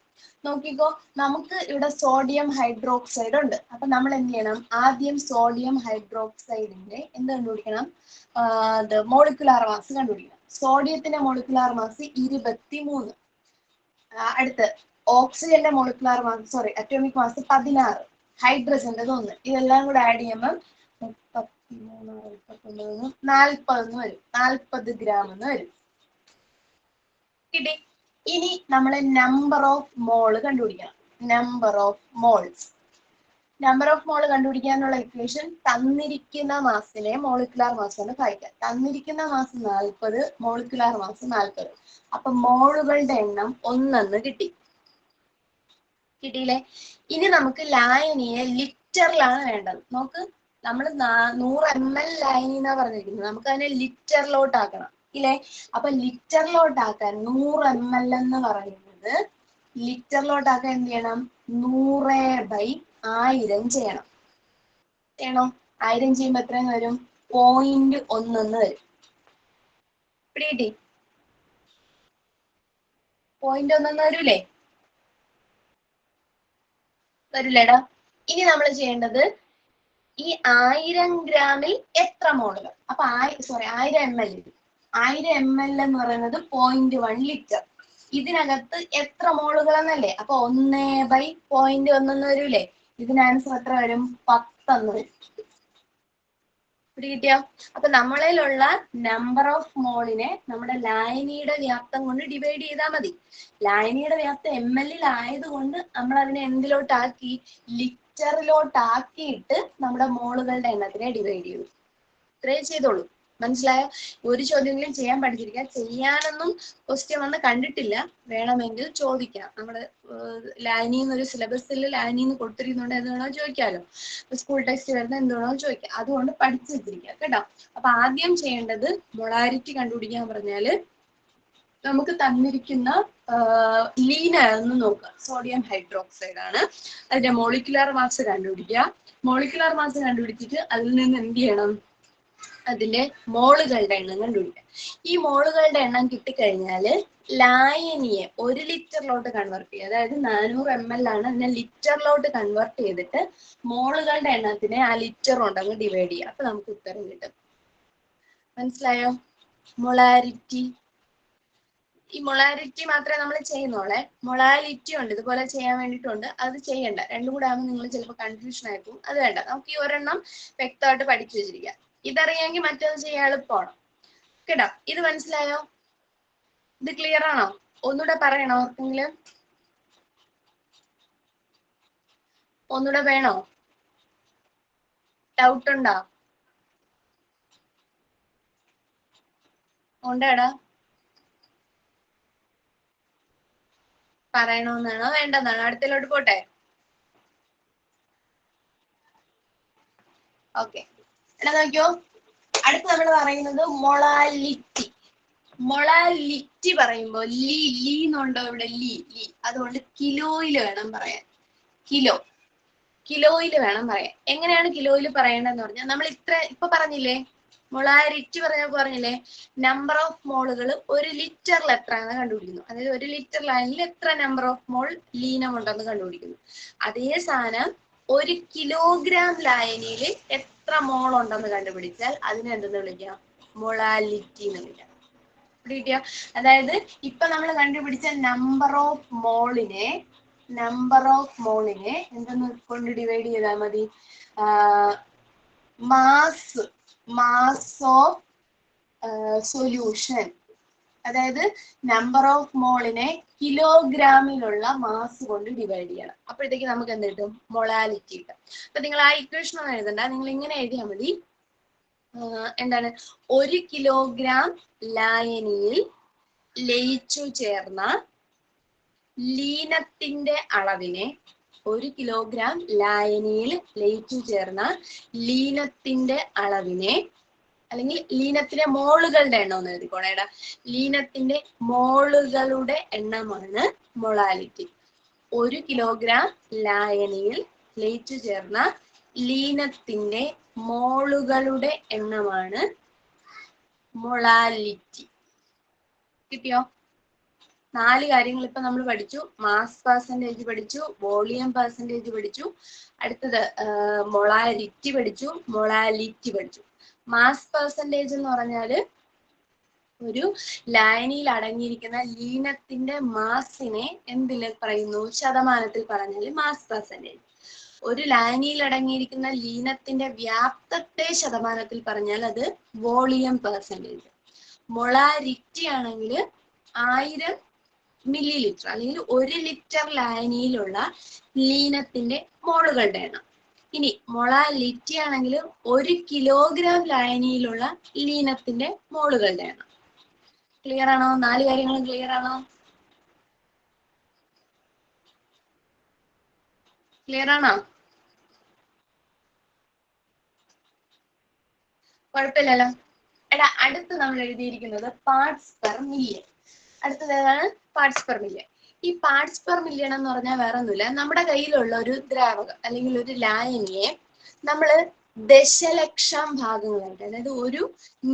നോക്കിക്കോ, നമുക്ക് ഇവിടെ സോഡിയം ഹൈഡ്രോക്സൈഡ് ഉണ്ട്. അപ്പൊ നമ്മൾ എന്ത് ചെയ്യണം? ആദ്യം സോഡിയം ഹൈഡ്രോക്സൈഡിന്റെ എന്ത് കണ്ടുപിടിക്കണം? മോളിക്കുലാർ മാസ് കണ്ടുപിടിക്കണം. സോഡിയത്തിന്റെ മോളിക്കുലാർ മാസ് 23. അടുത്ത് ഓക്സിജന്റെ മോളിക്കുലാർ മാസ് അറ്റോമിക് മാസ് 16. ഹൈഡ്രജന്റെ 1. ഇതെല്ലാം കൂടെ ആഡ് ചെയ്യുമ്പോൾ 33, 40 വരും. 40 ഗ്രാം എന്ന് വരും. കിട്ടി. ഇനി നമ്മൾ നമ്പർ ഓഫ് മോള് കണ്ടുപിടിക്കണം. നമ്പർ ഓഫ് മോൾ കണ്ടുപിടിക്കാനുള്ള ഇക്വേഷൻ തന്നിരിക്കുന്ന മാസിനെ മോളിക്കുലാർ മാസ് കൊണ്ട് ഭാഗിക്കാം. തന്നിരിക്കുന്ന മാസ് 40, മോളിക്കുലാർ മാസ് 40. അപ്പൊ മോളുകളുടെ എണ്ണം 1 കിട്ടിയില്ലേ? ഇനി നമുക്ക് ലായനിയെ ലിറ്ററിലാണ് വേണ്ടത്. നോക്ക്, നമ്മൾ 100 ml ലായനി എന്നാ പറഞ്ഞിരിക്കുന്നത്. നമുക്ക് അതിനെ ലിറ്ററിലോട്ടാക്കണം ഇല്ലേ? അപ്പൊ ലിറ്ററിലോട്ടാക്കാൻ 100 ml എന്ന് പറയുന്നത് ലിറ്ററിലോട്ടാക്കാൻ എന്ത് ചെയ്യണം? 100/1000 ചെയ്യണം. 1000 ചെയ്യുമ്പോ എത്രയെന്ന് വരും? 0.1 എന്ന് വരും. പിടികിട്ടി? 0.1 എന്ന് വരൂലേ? വരില്ലേടാ? ഇനി നമ്മൾ ചെയ്യേണ്ടത് ഈ 1000 ഗ്രാമിൽ എത്ര മോളുകൾ? അപ്പൊ 1000 ml. 1000 ml എന്ന് പറയുന്നത് 0.1 ലിറ്റർ. ഇതിനകത്ത് എത്ര മോളുകൾ എന്നല്ലേ? അപ്പൊ 1/0.1 എന്ന് വരൂലേ? ഇതിന് ആൻസർ എത്ര വരും? 10 എന്ന് വരും. പിടികിട്ടിയോ? അപ്പൊ നമ്മളിലുള്ള നമ്പർ ഓഫ് മോളിനെ നമ്മുടെ ലായനിയുടെ വ്യാപ്തം കൊണ്ട് ഡിവൈഡ് ചെയ്താൽ മതി. ലായനിയുടെ വ്യാപ്തം ml ആയതുകൊണ്ട് നമ്മൾ അതിനെ എന്തിലോട്ടാക്കി? ലിറ്ററിലോട്ടാക്കിയിട്ട് നമ്മുടെ മോളുകളുടെ എണ്ണത്തിനെ ഡിവൈഡ് ചെയ്തു. ഇത്രയും ചെയ്തോളൂ. മനസ്സിലായോ? ഒരു ചോദ്യങ്ങളും ചെയ്യാൻ പഠിച്ചിരിക്കുക. ചെയ്യാനൊന്നും ക്വസ്റ്റ്യൻ വന്ന് കണ്ടിട്ടില്ല. വേണമെങ്കിൽ ചോദിക്കാം. നമ്മുടെ ലായനിന്ന് ഒരു സിലബസിൽ ലായനിന്ന് കൊടുത്തിരിക്കുന്നുണ്ട്, എന്ത് വേണോ ചോദിക്കാമല്ലോ. സ്കൂൾ ടെസ്റ്റ് വരുന്ന എന്ത് വേണോ ചോദിക്കാം. അതുകൊണ്ട് പഠിച്ചു വെച്ചിരിക്കുക കേട്ടോ. അപ്പൊ ആദ്യം ചെയ്യേണ്ടത് മൊളാരിറ്റി കണ്ടുപിടിക്കാൻ പറഞ്ഞാല് നമുക്ക് തന്നിരിക്കുന്ന ലീനാണെന്ന് നോക്കുക. സോഡിയം ഹൈഡ്രോക്സൈഡ് ആണ്. അതിന്റെ മോളിക്കുലാർ മാസ് കണ്ടുപിടിക്കുക. മോളിക്കുലാർ മാസ് കണ്ടുപിടിച്ചിട്ട് അതിൽ നിന്ന് എന്ത് ചെയ്യണം? അതിന്റെ മോളുകളുടെ എണ്ണം കണ്ടുപിടിക്കുക. ഈ മോളുകളുടെ എണ്ണം കിട്ടിക്കഴിഞ്ഞാല് ലായനിയെ 1 ലിറ്ററിലോട്ട് കൺവേർട്ട് ചെയ്യുക. അതായത് 400 ml ആണ്. അതിനെ ലിറ്ററിലോട്ട് കൺവേർട്ട് ചെയ്തിട്ട് മോളുകളുടെ എണ്ണത്തിനെ ആ ലിറ്റർ കൊണ്ടങ്ങ് ഡിവൈഡ് ചെയ്യുക. അപ്പൊ നമുക്ക് ഉത്തരം കിട്ടും. മനസ്സിലായോ? മൊളാരിറ്റി. ഈ മൊളാരിറ്റി മാത്രമേ നമ്മൾ ചെയ്യുന്നോളെ. മൊളാലിറ്റി ഉണ്ട്, ഇതുപോലെ ചെയ്യാൻ വേണ്ടിയിട്ടുണ്ട്. അത് ചെയ്യണ്ട. രണ്ടും കൂടെ ആകുമ്പോൾ നിങ്ങൾ ചിലപ്പോൾ കൺഫ്യൂഷൻ ആയിരിക്കും. അത് വേണ്ട. നമുക്ക് ഈ ഒരെണ്ണം വ്യക്തമായിട്ട് പഠിച്ചു വെച്ചിരിക്കുക. ഇതറിയാമെങ്കിൽ മറ്റത് ചെയ്യാൻ എളുപ്പമാണ് കേട്ടോ. ഇത് മനസ്സിലായോ? ഇത് ക്ലിയർ ആണോ? ഒന്നുകൂടെ പറയണോ? ഓർക്കെങ്കിലും ഒന്നുകൂടെ വേണോ? ഡൗട്ട് ഉണ്ടോ? ഉണ്ടേടാ? പറയണമെന്നാണോ വേണ്ടെന്നാണോ? അടുത്തിലോട്ട് പോട്ടെ. ഓക്കെ, എടാ നോക്കിയോ. അടുത്ത് നമ്മൾ പറയുന്നത് മൊളാലിറ്റി. മൊളാലിറ്റി പറയുമ്പോൾ ലീ എന്നുണ്ടോ ഇവിടെ? ലീ. അതുകൊണ്ട് കിലോയിൽ വേണം പറയാൻ. കിലോയിൽ വേണം പറയാൻ. എങ്ങനെയാണ് കിലോയിൽ പറയേണ്ടതെന്ന് പറഞ്ഞാൽ നമ്മൾ ഇപ്പൊ പറഞ്ഞില്ലേ, മൊളാരിറ്റി പറഞ്ഞില്ലേ, നമ്പർ ഓഫ് മോളുകൾ 1 ലിറ്ററിൽ എത്രയാണെന്ന് കണ്ടുപിടിക്കുന്നു. അതായത് 1 ലിറ്റർ ലായനിയിൽ എത്ര നമ്പർ ഓഫ് മോൾ ലീനം ഉണ്ടെന്ന് കണ്ടുപിടിക്കുന്നു. അതേ സാധനം 1 കിലോഗ്രാം ലായനിയിൽ എത്ര മോൾ ഉണ്ടെന്ന് കണ്ടുപിടിച്ചാൽ അതിനെ എന്തെന്ന് വിളിക്കാം? മൊളാലിറ്റി എന്ന് വിളിക്കാം. പിടികിട്ടിയോ? അതായത് ഇപ്പൊ നമ്മൾ കണ്ടുപിടിച്ച നമ്പർ ഓഫ് മോളിനെ എന്തെന്ന് കൊണ്ട് ഡിവൈഡ് ചെയ്താൽ മതി? Mass of solution. അതായത് നമ്പർ ഓഫ് മോളിനെ കിലോഗ്രാമിലുള്ള മാസ് കൊണ്ട് ഡിവൈഡ് ചെയ്യണം. അപ്പോഴത്തേക്ക് നമുക്ക് എന്ത് കിട്ടും? മൊളാലിറ്റി കിട്ടും. അപ്പൊ നിങ്ങൾ ആ ഇക്വേഷൻ ഒന്നും എഴുതണ്ട. നിങ്ങൾ ഇങ്ങനെ എഴുതിയാൽ മതി. എന്താണ്? 1 കിലോഗ്രാം ലായനിയിൽ ലയിച്ചു ചേർന്ന ലീനത്തിന്റെ അളവിനെ 1 കിലോഗ്രാം ലായനിയിൽ ലയിച്ചു ചേർന്ന ലീനത്തിന്റെ അളവിനെ, അല്ലെങ്കിൽ ലീനത്തിന്റെ മോളുകളുടെ എണ്ണം എന്ന് എഴുതിക്കോണേടാ. ലീനത്തിന്റെ മോളുകളുടെ എണ്ണമാണ് മൊളാലിറ്റി. 1 കിലോഗ്രാം ലായനിയിൽ ലയിച്ചു ചേർന്ന ലീനത്തിന്റെ മോളുകളുടെ എണ്ണമാണ് മൊളാലിറ്റി. കിട്ടിയോ? 4 കാര്യങ്ങൾ ഇപ്പൊ നമ്മൾ പഠിച്ചു. മാസ് പെർസെന്റേജ് പഠിച്ചു, വോളിയം പെർസെന്റേജ് പഠിച്ചു, അടുത്തത് മൊളാലിറ്റി പഠിച്ചു, മൊളാലിറ്റി പഠിച്ചു. മാസ് പെർസെന്റേജ് എന്ന് പറഞ്ഞാല് ഒരു ലായനിയിൽ അടങ്ങിയിരിക്കുന്ന ലീനത്തിന്റെ മാസിനെ എന്തില് പറയുന്നു? ശതമാനത്തിൽ പറഞ്ഞാല് മാസ് പെർസെന്റേജ്. ഒരു ലായനിയിൽ അടങ്ങിയിരിക്കുന്ന ലീനത്തിന്റെ വ്യാപ്തത്തെ ശതമാനത്തിൽ പറഞ്ഞാൽ അത് വോളിയം പെർസെന്റേജ്. മൊളാലിറ്റി ആണെങ്കിൽ 1000 മില്ലി ലിറ്റർ അല്ലെങ്കിൽ 1 ലിറ്റർ ലായനിയിലുള്ള ലീനത്തിന്റെ മോളുകളുടെ എണ്ണം. ഇനി മൊളാലിറ്റി ആണെങ്കിൽ 1 കിലോഗ്രാം ലായനിയിലുള്ള ലീനത്തിന്റെ മോളുകളുടെ എണ്ണം. ക്ലിയർ ആണോ? 4 കാര്യങ്ങളും ക്ലിയർ ആണോ? ക്ലിയർ ആണോ? കുഴപ്പമില്ലല്ലോ. എടാ, അടുത്ത് നമ്മൾ എഴുതിയിരിക്കുന്നത് പാർട്സ് പെർ മില്യൺ. അടുത്തത് ഏതാണ്? Parts per million. ഈ പാർട്സ് പെർ മില്യൺ എന്ന് പറഞ്ഞാൽ വേറെ ഒന്നുമില്ല, നമ്മുടെ കയ്യിലുള്ള ഒരു ദ്രാവകം അല്ലെങ്കിൽ ഒരു ലായനിയെ നമ്മൾ ദശലക്ഷം ഭാഗങ്ങളായിട്ട്, അതായത് 1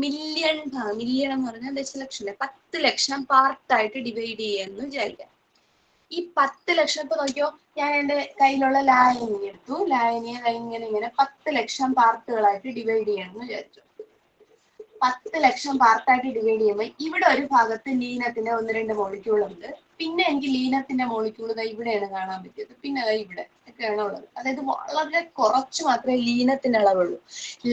മില്യൺ മില്യൺ എന്ന് പറഞ്ഞാൽ ദശലക്ഷം, 10 ലക്ഷം പാർട്ടായിട്ട് ഡിവൈഡ് ചെയ്യാന്ന് വിചാരിക്കാം. ഈ 10 ലക്ഷം, ഇപ്പൊ നോക്കിയോ, ഞാൻ എൻ്റെ കയ്യിലുള്ള ലായനി എടുത്തു, ലായനിയെ ഇങ്ങനെ 10 ലക്ഷം പാർട്ടുകളായിട്ട് ഡിവൈഡ് ചെയ്യാന്ന് വിചാരിച്ചു. 10 ലക്ഷം പാർട്ടായിട്ട് ഡിവൈഡ് ചെയ്യുമ്പോൾ ഇവിടെ ഒരു ഭാഗത്ത് ലീനത്തിന്റെ 1-2 മോളിക്യൂൾ ഉണ്ട്. പിന്നെ എനിക്ക് ലീനത്തിന്റെ മോളിക്യൂൾ ഇവിടെയാണ് കാണാൻ പറ്റിയത്, പിന്നെ ഇവിടെ ഒക്കെയാണ് ഉള്ളത്. അതായത് വളരെ കുറച്ച് മാത്രമേ ലീനത്തിന്റെ അളവുള്ളൂ,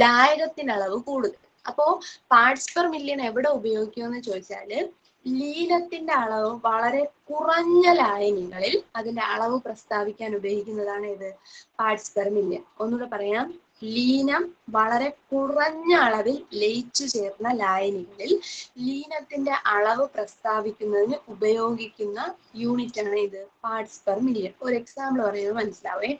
ലായകത്തിന്റെ അളവ് കൂടുതൽ. അപ്പോ പാർട്സ് പെർ മില്യൺ എവിടെ ഉപയോഗിക്കുമെന്ന് ചോദിച്ചാല്, ലീനത്തിന്റെ അളവ് വളരെ കുറഞ്ഞ ലായനികളിൽ അതിന്റെ അളവ് പ്രസ്താവിക്കാൻ ഉപയോഗിക്കുന്നതാണ് ഇത് പാർട്സ് പെർ മില്യൺ. ഒന്നുകൂടെ പറയാം, ലീനം വളരെ കുറഞ്ഞ അളവിൽ ലയിച്ചു ചേർന്ന ലായനികളിൽ ലീനത്തിന്റെ അളവ് പ്രസ്താവിക്കുന്നതിന് ഉപയോഗിക്കുന്ന യൂണിറ്റ് ആണ് ഇത് പാർട്സ് പെർ മില്യൺ. ഒരു എക്സാമ്പിൾ പറയുന്നത് മനസ്സിലാവേ.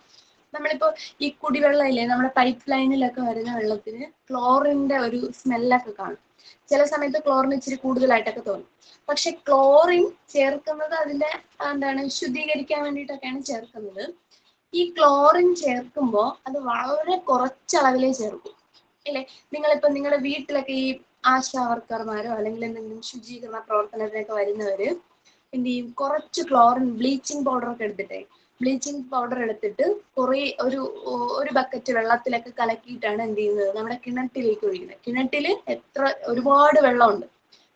നമ്മളിപ്പോ ഈ കുടിവെള്ളം ഇല്ലേ, നമ്മുടെ പൈപ്പ് ലൈനിലൊക്കെ വരുന്ന വെള്ളത്തിന് ക്ലോറിന്റെ ഒരു സ്മെല്ലൊക്കെ കാണും. ചില സമയത്ത് ക്ലോറിൻ ഇച്ചിരി കൂടുതലായിട്ടൊക്കെ തോന്നും. പക്ഷെ ക്ലോറിൻ ചേർക്കുന്നത് അതിന്റെ ശുദ്ധീകരിക്കാൻ വേണ്ടിയിട്ടൊക്കെയാണ് ചേർക്കുന്നത്. ഈ ക്ലോറിൻ ചേർക്കുമ്പോൾ അത് വളരെ കുറച്ചളവിലേ ചേർക്കും, അല്ലേ? നിങ്ങളിപ്പോ നിങ്ങളുടെ വീട്ടിലൊക്കെ ഈ ആശാ വർക്കർമാരോ അല്ലെങ്കിൽ എന്തെങ്കിലും ശുചീകരണ പ്രവർത്തനത്തിനൊക്കെ വരുന്നവര് എന്ത് ചെയ്യും? കുറച്ച് ക്ലോറിൻ ബ്ലീച്ചിങ് പൗഡർ ഒക്കെ എടുത്തിട്ടേ, ബ്ലീച്ചിങ് പൗഡർ എടുത്തിട്ട് ഒരു ബക്കറ്റ് വെള്ളത്തിലൊക്കെ കലക്കിയിട്ടാണ് എന്ത് ചെയ്യുന്നത്? നമ്മുടെ കിണറ്റിലേക്ക് ഒഴിക്കുന്നത്. കിണറ്റില് ഒരുപാട് വെള്ളമുണ്ട്,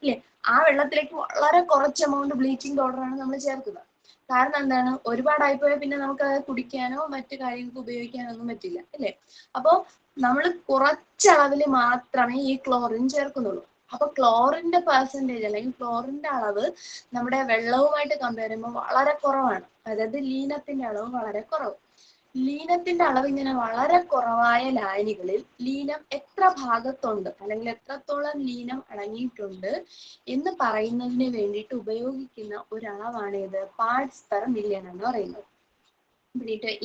ഇല്ലേ? ആ വെള്ളത്തിലേക്ക് വളരെ കുറച്ച് എമൗണ്ട് ബ്ലീച്ചിങ് പൗഡറാണ് നമ്മൾ ചേർക്കുന്നത്. കാരണം എന്താണ്? ഒരുപാടായിപ്പോയാൽ പിന്നെ നമുക്ക് അത് കുടിക്കാനോ മറ്റു കാര്യങ്ങൾക്ക് ഉപയോഗിക്കാനോ ഒന്നും പറ്റില്ല, അല്ലേ? അപ്പോ നമ്മൾ കുറച്ചളവിൽ മാത്രമേ ഈ ക്ലോറിൻ ചേർക്കുന്നുള്ളൂ. അപ്പൊ ക്ലോറിന്റെ പെർസെന്റേജ് അല്ലെങ്കിൽ ക്ലോറിന്റെ അളവ് നമ്മുടെ വെള്ളവുമായിട്ട് കമ്പയർ ചെയ്യുമ്പോൾ വളരെ കുറവാണ്. അതായത് ലീനത്തിന്റെ അളവ് വളരെ കുറവ്. ലീനത്തിന്റെ അളവ് ഇങ്ങനെ വളരെ കുറവായ ലായനികളിൽ ലീനം എത്ര ഭാഗത്തുണ്ട് അല്ലെങ്കിൽ എത്രത്തോളം ലീനം അടങ്ങിയിട്ടുണ്ട് എന്ന് പറയുന്നതിന് വേണ്ടിയിട്ട് ഉപയോഗിക്കുന്ന ഒരു അളവാണ് ഇത് പാർട്സ് പെർ മില്യൺ എന്ന് പറയുന്നത്.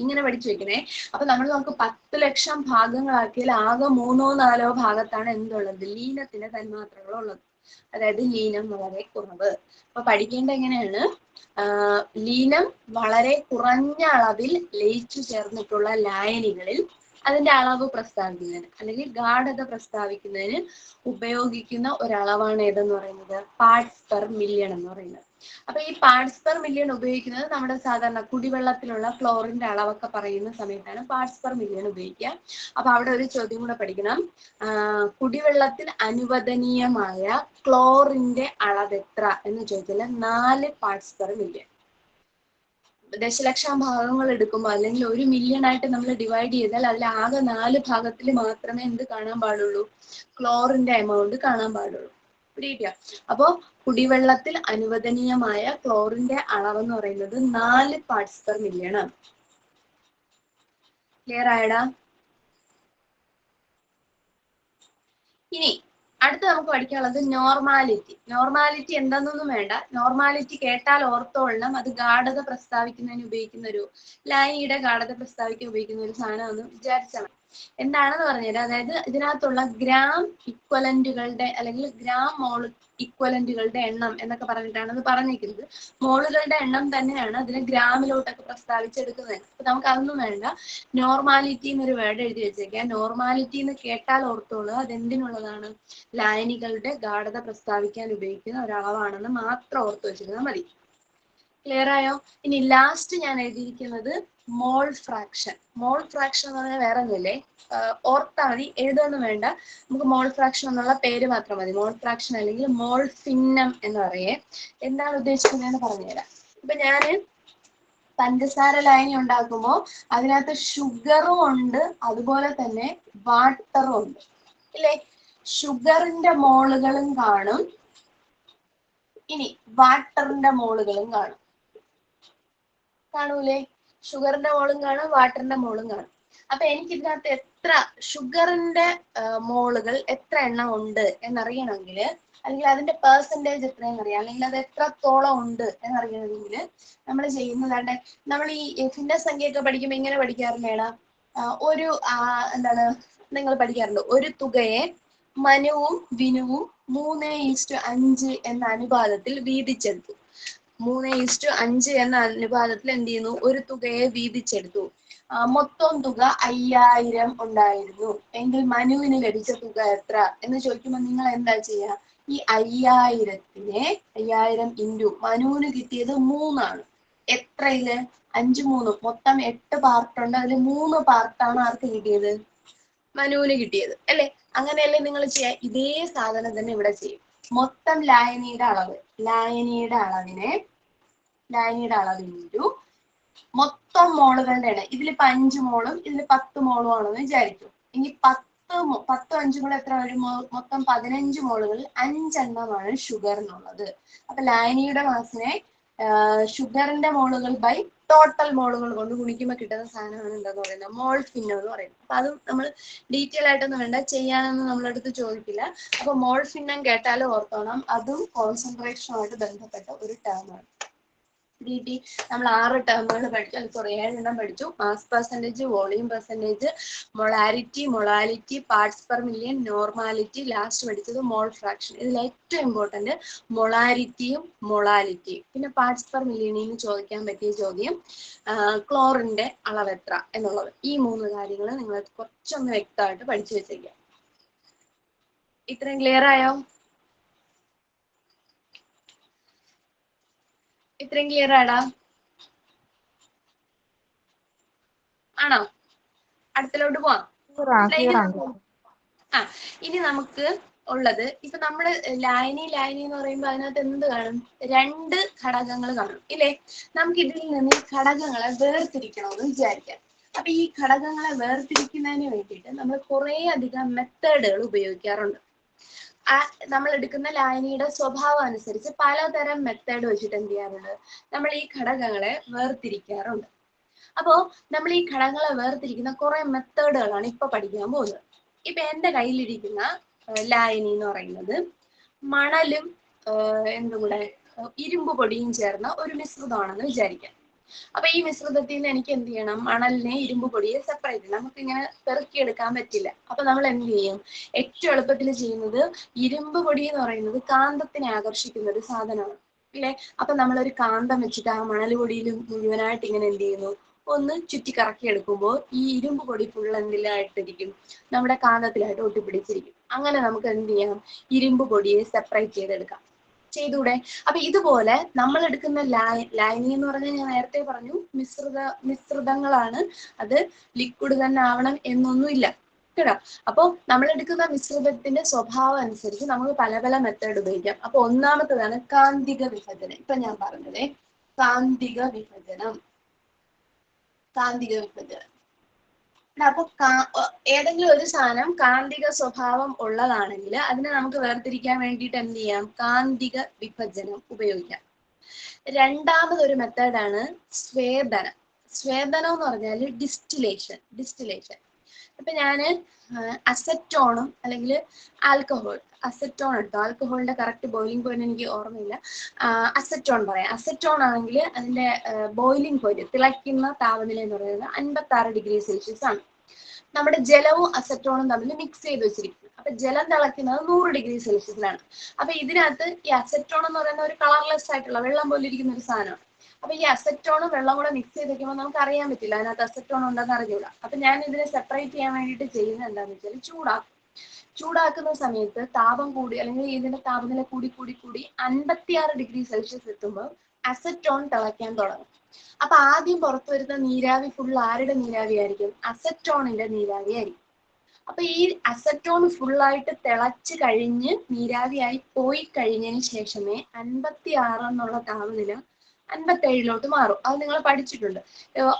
ഇങ്ങനെ പഠിച്ചു വെക്കണേ. അപ്പൊ നമ്മൾ നമുക്ക് 10 ലക്ഷം ഭാഗങ്ങളാക്കിയാൽ ആകെ 3-4 ഭാഗത്താണ് എന്തുള്ളത്? ലീനത്തിന്റെ തന്മാത്രകൾ ഉള്ളത്. അതായത് ലീനം വളരെ കുറവ്. അപ്പൊ പഠിക്കേണ്ട എങ്ങനെയാണ്? ലീനം വളരെ കുറഞ്ഞ അളവിൽ ലയിച്ചു ചേർന്നിട്ടുള്ള ലായനികളിൽ അതിന്റെ അളവ് പ്രസ്താവിക്കുന്നതിന് അല്ലെങ്കിൽ ഗാഢത പ്രസ്താവിക്കുന്നതിന് ഉപയോഗിക്കുന്ന ഒരളവാണ് ഏതെന്ന് പറയുന്നത്? പാർട്സ് പെർ മില്യൺ എന്ന് പറയുന്നത്. അപ്പൊ ഈ പാർട്സ് പെർ മില്യൺ ഉപയോഗിക്കുന്നത് നമ്മുടെ സാധാരണ കുടിവെള്ളത്തിലുള്ള ക്ലോറിന്റെ അളവൊക്കെ പറയുന്ന സമയത്താണ് പാർട്സ് പെർ മില്യൺ ഉപയോഗിക്കുക. അപ്പൊ അവിടെ ഒരു ചോദ്യം കൂടെ പഠിക്കണം. കുടിവെള്ളത്തിൽ അനുവദനീയമായ ക്ലോറിന്റെ അളവ് എത്ര എന്ന് ചോദിച്ചാൽ 4 പാർട്സ് പെർ മില്യൺ. ദശലക്ഷം ഭാഗങ്ങൾ എടുക്കുമ്പോൾ അല്ലെങ്കിൽ 1 മില്യൺ ആയിട്ട് നമ്മൾ ഡിവൈഡ് ചെയ്താൽ അതിൽ ആകെ 4 ഭാഗത്തിൽ മാത്രമേ എന്ത് കാണാൻ പാടുള്ളൂ? ക്ലോറിന്റെ എമൗണ്ട് കാണാൻ പാടുള്ളൂ. പിടികിട്ടിയോ? അപ്പോ കുടിവെള്ളത്തിൽ അനുവദനീയമായ ക്ലോറിന്റെ അളവെന്ന് പറയുന്നത് 4 പാർട്സ് പെർ മില്യൺ ആണ്. ക്ലിയർ ആയടാ? ഇനി അടുത്ത നമുക്ക് പഠിക്കാനുള്ളത് നോർമാലിറ്റി. നോർമാലിറ്റി എന്താണെന്നൊന്നും വേണ്ട, നോർമാലിറ്റി കേട്ടാൽ ഓർത്തോളണം, അത് ഗാഢത പ്രസ്താവിക്കുന്നതിന് ഉപയോഗിക്കുന്ന ഒരു ലായനിയുടെ ഗാഢത പ്രസ്താവിക്കാൻ ഉപയോഗിക്കുന്ന ഒരു സാധനമെന്ന് വിചാരിച്ചാൽ മതി. എന്താണെന്ന് പറഞ്ഞുതരാം. അതായത് ഇതിനകത്തുള്ള ഗ്രാം ഇക്വലന്റുകളുടെ അല്ലെങ്കിൽ ഗ്രാം മോൾ ഇക്വലന്റുകളുടെ എണ്ണം എന്നൊക്കെ പറഞ്ഞിട്ടാണ് അത് പറഞ്ഞിരിക്കുന്നത്. മോളുകളുടെ എണ്ണം തന്നെയാണ് അതിനെ ഗ്രാമിലോട്ടൊക്കെ പ്രസ്താവിച്ചെടുക്കുന്നത്. അപ്പൊ നമുക്ക് അതൊന്നും വേണ്ട, നോർമാലിറ്റി എന്നൊരു വേർഡ് എഴുതി വെച്ചേക്കാം. നോർമാലിറ്റി എന്ന് കേട്ടാൽ ഓർത്തോളൂ അത് എന്തിനുള്ളതാണ്, ലായനികളുടെ ഗാഢത പ്രസ്താവിക്കാൻ ഉപയോഗിക്കുന്ന ഒരളവാണെന്ന് മാത്രം ഓർത്ത് വെച്ചിരുന്നാൽ മതി. ക്ലിയർ ആയോ? ഇനി ലാസ്റ്റ് ഞാൻ എഴുതിയിരിക്കുന്നത് മോൾ ഫ്രാക്ഷൻ. മോൾ ഫ്രാക്ഷൻ എന്ന് പറഞ്ഞാൽ വേറെ ഒന്നുമില്ലേ, ഓർത്താ മതി, എഴുതൊന്നും വേണ്ട, നമുക്ക് മോൾ ഫ്രാക്ഷൻ എന്നുള്ള പേര് മാത്രം മതി. മോൾ ഫ്രാക്ഷൻ അല്ലെങ്കിൽ മോൾ ഫിന്നം എന്ന് പറയേ. എന്താണ് ഉദ്ദേശിക്കുന്നതെന്ന് പറഞ്ഞുതരാം. ഇപ്പൊ ഞാന് പഞ്ചസാര ലായനി ഉണ്ടാക്കുമ്പോൾ അതിനകത്ത് ഷുഗറും ഉണ്ട്, അതുപോലെ തന്നെ വാട്ടറും ഉണ്ട് ഇല്ലേ. ഷുഗറിന്റെ മോളുകളും കാണും, ഇനി വാട്ടറിന്റെ മോളുകളും കാണൂലേ. ഷുഗറിന്റെ മോളും കാണും, വാട്ടറിന്റെ മോളും കാണും. അപ്പൊ എനിക്ക് ഇതിനകത്ത് എത്ര ഷുഗറിന്റെ മോളുകൾ എത്ര എണ്ണം ഉണ്ട് എന്നറിയണമെങ്കിൽ, അല്ലെങ്കിൽ അതിന്റെ പെർസെൻറ്റേജ് എത്രയെന്ന് അറിയാം, അല്ലെങ്കിൽ അത് എത്രത്തോളം ഉണ്ട് എന്നറിയണമെങ്കിൽ നമ്മൾ ചെയ്യുന്നതാണ്ട്, നമ്മൾ ഈ ഭിന്നസംഖ്യയൊക്കെ പഠിക്കുമ്പോൾ ഇങ്ങനെ പഠിക്കാറില്ലേടാ, ഒരു എന്താണ് നിങ്ങൾ പഠിക്കാറുണ്ട്, ഒരു തുകയെ മനുവും വിനുവും 3:5 എന്ന അനുപാതത്തിൽ വീതിച്ചെടുത്തു. 3:5 എന്ന അനുപാതത്തിൽ എന്ത് ചെയ്യുന്നു, ഒരു തുകയെ വീതിച്ചെടുത്തു. മൊത്തം തുക 5000 ഉണ്ടായിരുന്നു എങ്കിൽ മനുവിന് ലഭിച്ച തുക എത്ര എന്ന് ചോദിക്കുമ്പോൾ നിങ്ങൾ എന്താ ചെയ്യുക, ഈ 5000 ഇൻറ്റു മനുവിന് കിട്ടിയത് 3 എത്രയില് 5 3 മൊത്തം 8 പാർട്ടുണ്ട്, അതിൽ 3 പാർട്ടാണ് ആർക്ക് കിട്ടിയത്, മനുവിന് കിട്ടിയത് അല്ലെ. അങ്ങനെയല്ലേ നിങ്ങൾ ചെയ്യാ. ഇതേ സാധനം തന്നെ ഇവിടെ ചെയ്യും. മൊത്തം ലായനിയുടെ അളവ് ഇൻറ്റു മൊത്തം മോളുകളുടെ എണ്ണം. ഇതിലിപ്പോ 5 മോളും ഇതിൽ 10 മോളും ആണെന്ന് വിചാരിക്കും. ഇനി 10 5 കൂടെ എത്ര വരും, മൊത്തം 15 മോളുകളിൽ 5 എണ്ണമാണ് ഷുഗറിനുള്ളത്. അപ്പൊ ലായനിയുടെ മാസിനെ ഷുഗറിന്റെ മോളുകൾ ബൈ ടോട്ടൽ മോളുകൾ കൊണ്ട് ഗുണിക്കുമ്പോൾ കിട്ടുന്ന സാധനമാണ് എന്താന്ന് പറയുന്നത്, മോൾ ഫിന്നം എന്ന് പറയുന്നത്. അപ്പൊ അതും നമ്മൾ ഡീറ്റെയിൽ ആയിട്ടൊന്നും വേണ്ട, ചെയ്യാനൊന്നും നമ്മളടുത്ത് ചോദിക്കില്ല. അപ്പൊ മോൾ ഫിന്നം കേട്ടാലും ഓർത്തോണം, അതും കോൺസെൻട്രേഷനുമായിട്ട് ബന്ധപ്പെട്ട ഒരു ടേമാണ്. DT നമ്മൾ 6 ടേമുകൾ പഠിച്ചു, അത് കുറേ 7 എണ്ണം പഠിച്ചു. Mass percentage, volume percentage, molality, parts per million, normality, last പഠിച്ചത് മോൾ ഫ്രാക്ഷൻ. ഇതിൽ ഏറ്റവും ഇമ്പോർട്ടന്റ് മൊളാലിറ്റിയും മൊളാലിറ്റിയും. പിന്നെ പാർട്സ് പെർ മില്യണിന്ന് ചോദിക്കാൻ പറ്റിയ ചോദ്യം ക്ലോറിന്റെ അളവ് എത്ര എന്നുള്ളത്. ഈ 3 കാര്യങ്ങൾ നിങ്ങൾ കുറച്ചൊന്ന് വ്യക്തമായിട്ട് പഠിച്ചു വെച്ചേക്കാം. ഇത്രയും ക്ലിയർ ആയോ? ഇത്രയും ക്ലിയർ ആടാ? ആണോ? അടുത്തിലോട്ട് പോവാം. ഇനി നമുക്ക് ഉള്ളത്, ഇപ്പൊ നമ്മള് ലായനി എന്ന് പറയുമ്പോൾ അതിനകത്ത് എന്ത് കാണും, 2 ഘടകങ്ങൾ കാണും ഇല്ലേ. നമുക്ക് ഇതിൽ നിന്ന് ഈ ഘടകങ്ങളെ വേർതിരിക്കണമെന്ന് വിചാരിക്കാം. അപ്പൊ ഈ ഘടകങ്ങളെ വേർതിരിക്കുന്നതിന് വേണ്ടിയിട്ട് നമ്മൾ കുറെ അധികം മെത്തേഡുകൾ ഉപയോഗിക്കാറുണ്ട്. നമ്മൾ എടുക്കുന്ന ലായനിയുടെ സ്വഭാവം അനുസരിച്ച് പലതരം മെത്തേഡ് വെച്ചിട്ട് എന്ത് ചെയ്യാറുണ്ട്, നമ്മൾ ഈ ഘടകങ്ങളെ വേർതിരിക്കാറുണ്ട്. അപ്പോ നമ്മൾ ഈ ഘടകങ്ങളെ വേർതിരിക്കുന്ന കുറെ മെത്തേഡുകളാണ് ഇപ്പൊ പഠിക്കാൻ പോകുന്നത്. ഇപ്പൊ എന്റെ കയ്യിലിരിക്കുന്ന ലായനി എന്ന് പറയുന്നത് മണലും എന്തുകൂടെ ഇരുമ്പ് പൊടിയും ചേർന്ന ഒരു മിശ്രിതമാണെന്ന് വിചാരിക്കാം. അപ്പൊ ഈ മിശ്രിതത്തിൽ നിന്ന് എനിക്ക് എന്ത് ചെയ്യണം, മണലിനെ ഇരുമ്പ് പൊടിയെ സെപ്പറേറ്റ് ചെയ്യണം. നമുക്ക് ഇങ്ങനെ പെറുക്കിയെടുക്കാൻ പറ്റില്ല. അപ്പൊ നമ്മൾ എന്ത് ചെയ്യും, ഏറ്റവും എളുപ്പത്തിൽ ചെയ്യുന്നത്, ഇരുമ്പ് പൊടി എന്ന് പറയുന്നത് കാന്തത്തിനെ ആകർഷിക്കുന്ന ഒരു സാധനമാണ് അല്ലെ. അപ്പൊ നമ്മളൊരു കാന്തം വെച്ചിട്ട് ആ മണൽ പൊടിയിൽ മുഴുവനായിട്ട് ഇങ്ങനെ എന്ത് ചെയ്യുന്നു, ഒന്ന് ചുറ്റി കറക്കി എടുക്കുമ്പോൾ ഈ ഇരുമ്പ് പൊടി ഫുൾ എന്തിലായിട്ടിരിക്കും, നമ്മുടെ കാന്തത്തിലായിട്ട് ഒട്ടിപ്പിടിച്ചിരിക്കും. അങ്ങനെ നമുക്ക് എന്ത് ചെയ്യാം, ഇരുമ്പ് പൊടിയെ സെപ്പറേറ്റ് ചെയ്തെടുക്കാം. ചെയ്തൂടെ? അപ്പൊ ഇതുപോലെ നമ്മൾ എടുക്കുന്ന ലായനി എന്ന് പറഞ്ഞാൽ ഞാൻ നേരത്തെ പറഞ്ഞു മിശ്രിതങ്ങളാണ്, അത് ലിക്വിഡ് തന്നെ ആവണം എന്നൊന്നുമില്ല കേട്ടോ. അപ്പൊ നമ്മൾ എടുക്കുന്ന മിശ്രിതത്തിന്റെ സ്വഭാവം അനുസരിച്ച് നമുക്ക് പല പല മെത്തേഡ് ഉപയോഗിക്കാം. അപ്പൊ ഒന്നാമത്തേതാണ് കാന്തിക വിഭജനം. ഇപ്പൊ ഞാൻ പറഞ്ഞതേ കാന്തിക വിഭജനം. അപ്പൊ ഏതെങ്കിലും ഒരു സാധനം കാന്തിക സ്വഭാവം ഉള്ളതാണെങ്കിൽ അതിനെ നമുക്ക് വേർതിരിക്കാൻ വേണ്ടിയിട്ട് എന്ത് ചെയ്യാം, കാന്തിക വിഭജനം ഉപയോഗിക്കാം. രണ്ടാമതൊരു മെത്തേഡാണ് സ്വേദനം. സ്വേദനം എന്ന് പറഞ്ഞാൽ ഡിസ്റ്റിലേഷൻ. അപ്പൊ ഞാന് അസറ്റോണും അല്ലെങ്കിൽ ആൽക്കഹോൾ, അസറ്റോൺ എടുത്തു. ആൽക്കഹോളിന്റെ കറക്റ്റ് ബോയിലിംഗ് പോയിന്റ് എനിക്ക് ഓർമ്മയില്ല. അസറ്റോൺ പറയാം. അസറ്റോൺ ആണെങ്കിൽ അതിന്റെ ബോയിലിംഗ് പോയിന്റ്, തിളയ്ക്കുന്ന താപനില എന്ന് പറയുന്നത് 56°C ആണ്. നമ്മുടെ ജലവും അസറ്റോണും തമ്മിൽ മിക്സ് ചെയ്ത് വെച്ചിരിക്കുന്നത്. അപ്പൊ ജലം തിളയ്ക്കുന്നത് 100°C. അപ്പൊ ഇതിനകത്ത് ഈ അസറ്റോൺ എന്ന് പറയുന്ന ഒരു കളർലെസ് ആയിട്ടുള്ള വെള്ളം പോലെ ഇരിക്കുന്ന ഒരു സാധനമാണ്. അപ്പൊ ഈ അസറ്റോണും വെള്ളം കൂടെ മിക്സ് ചെയ്ത് വെക്കുമ്പോൾ നമുക്ക് അറിയാൻ പറ്റില്ല അതിനകത്ത് അസറ്റോൺ ഉണ്ടെന്ന് അറിഞ്ഞൂടാ. അപ്പൊ ഞാൻ ഇതിനെ സെപ്പറേറ്റ് ചെയ്യാൻ വേണ്ടിയിട്ട് ചെയ്യുന്നത് എന്താണെന്ന് വെച്ചാൽ ചൂടാക്കും. ചൂടാക്കുന്ന സമയത്ത് താപം കൂടി, അല്ലെങ്കിൽ ഇതിന്റെ താപനില കൂടി കൂടി കൂടി 56°C എത്തുമ്പോൾ അസറ്റോൺ തിളയ്ക്കാൻ തുടങ്ങും. അപ്പൊ ആദ്യം പുറത്തു വരുന്ന നീരാവി ഫുൾ ആരുടെ നീരാവി ആയിരിക്കും? അസറ്റോണിന്റെ നീരാവി ആയിരിക്കും. അപ്പൊ ഈ അസറ്റോൺ ഫുള്ളായിട്ട് തിളച്ച് കഴിഞ്ഞ് നീരാവിയായി പോയി കഴിഞ്ഞതിന് ശേഷമേ 56 എന്നുള്ള താപനില 57 മാറും. അത് നിങ്ങൾ പഠിച്ചിട്ടുണ്ട്.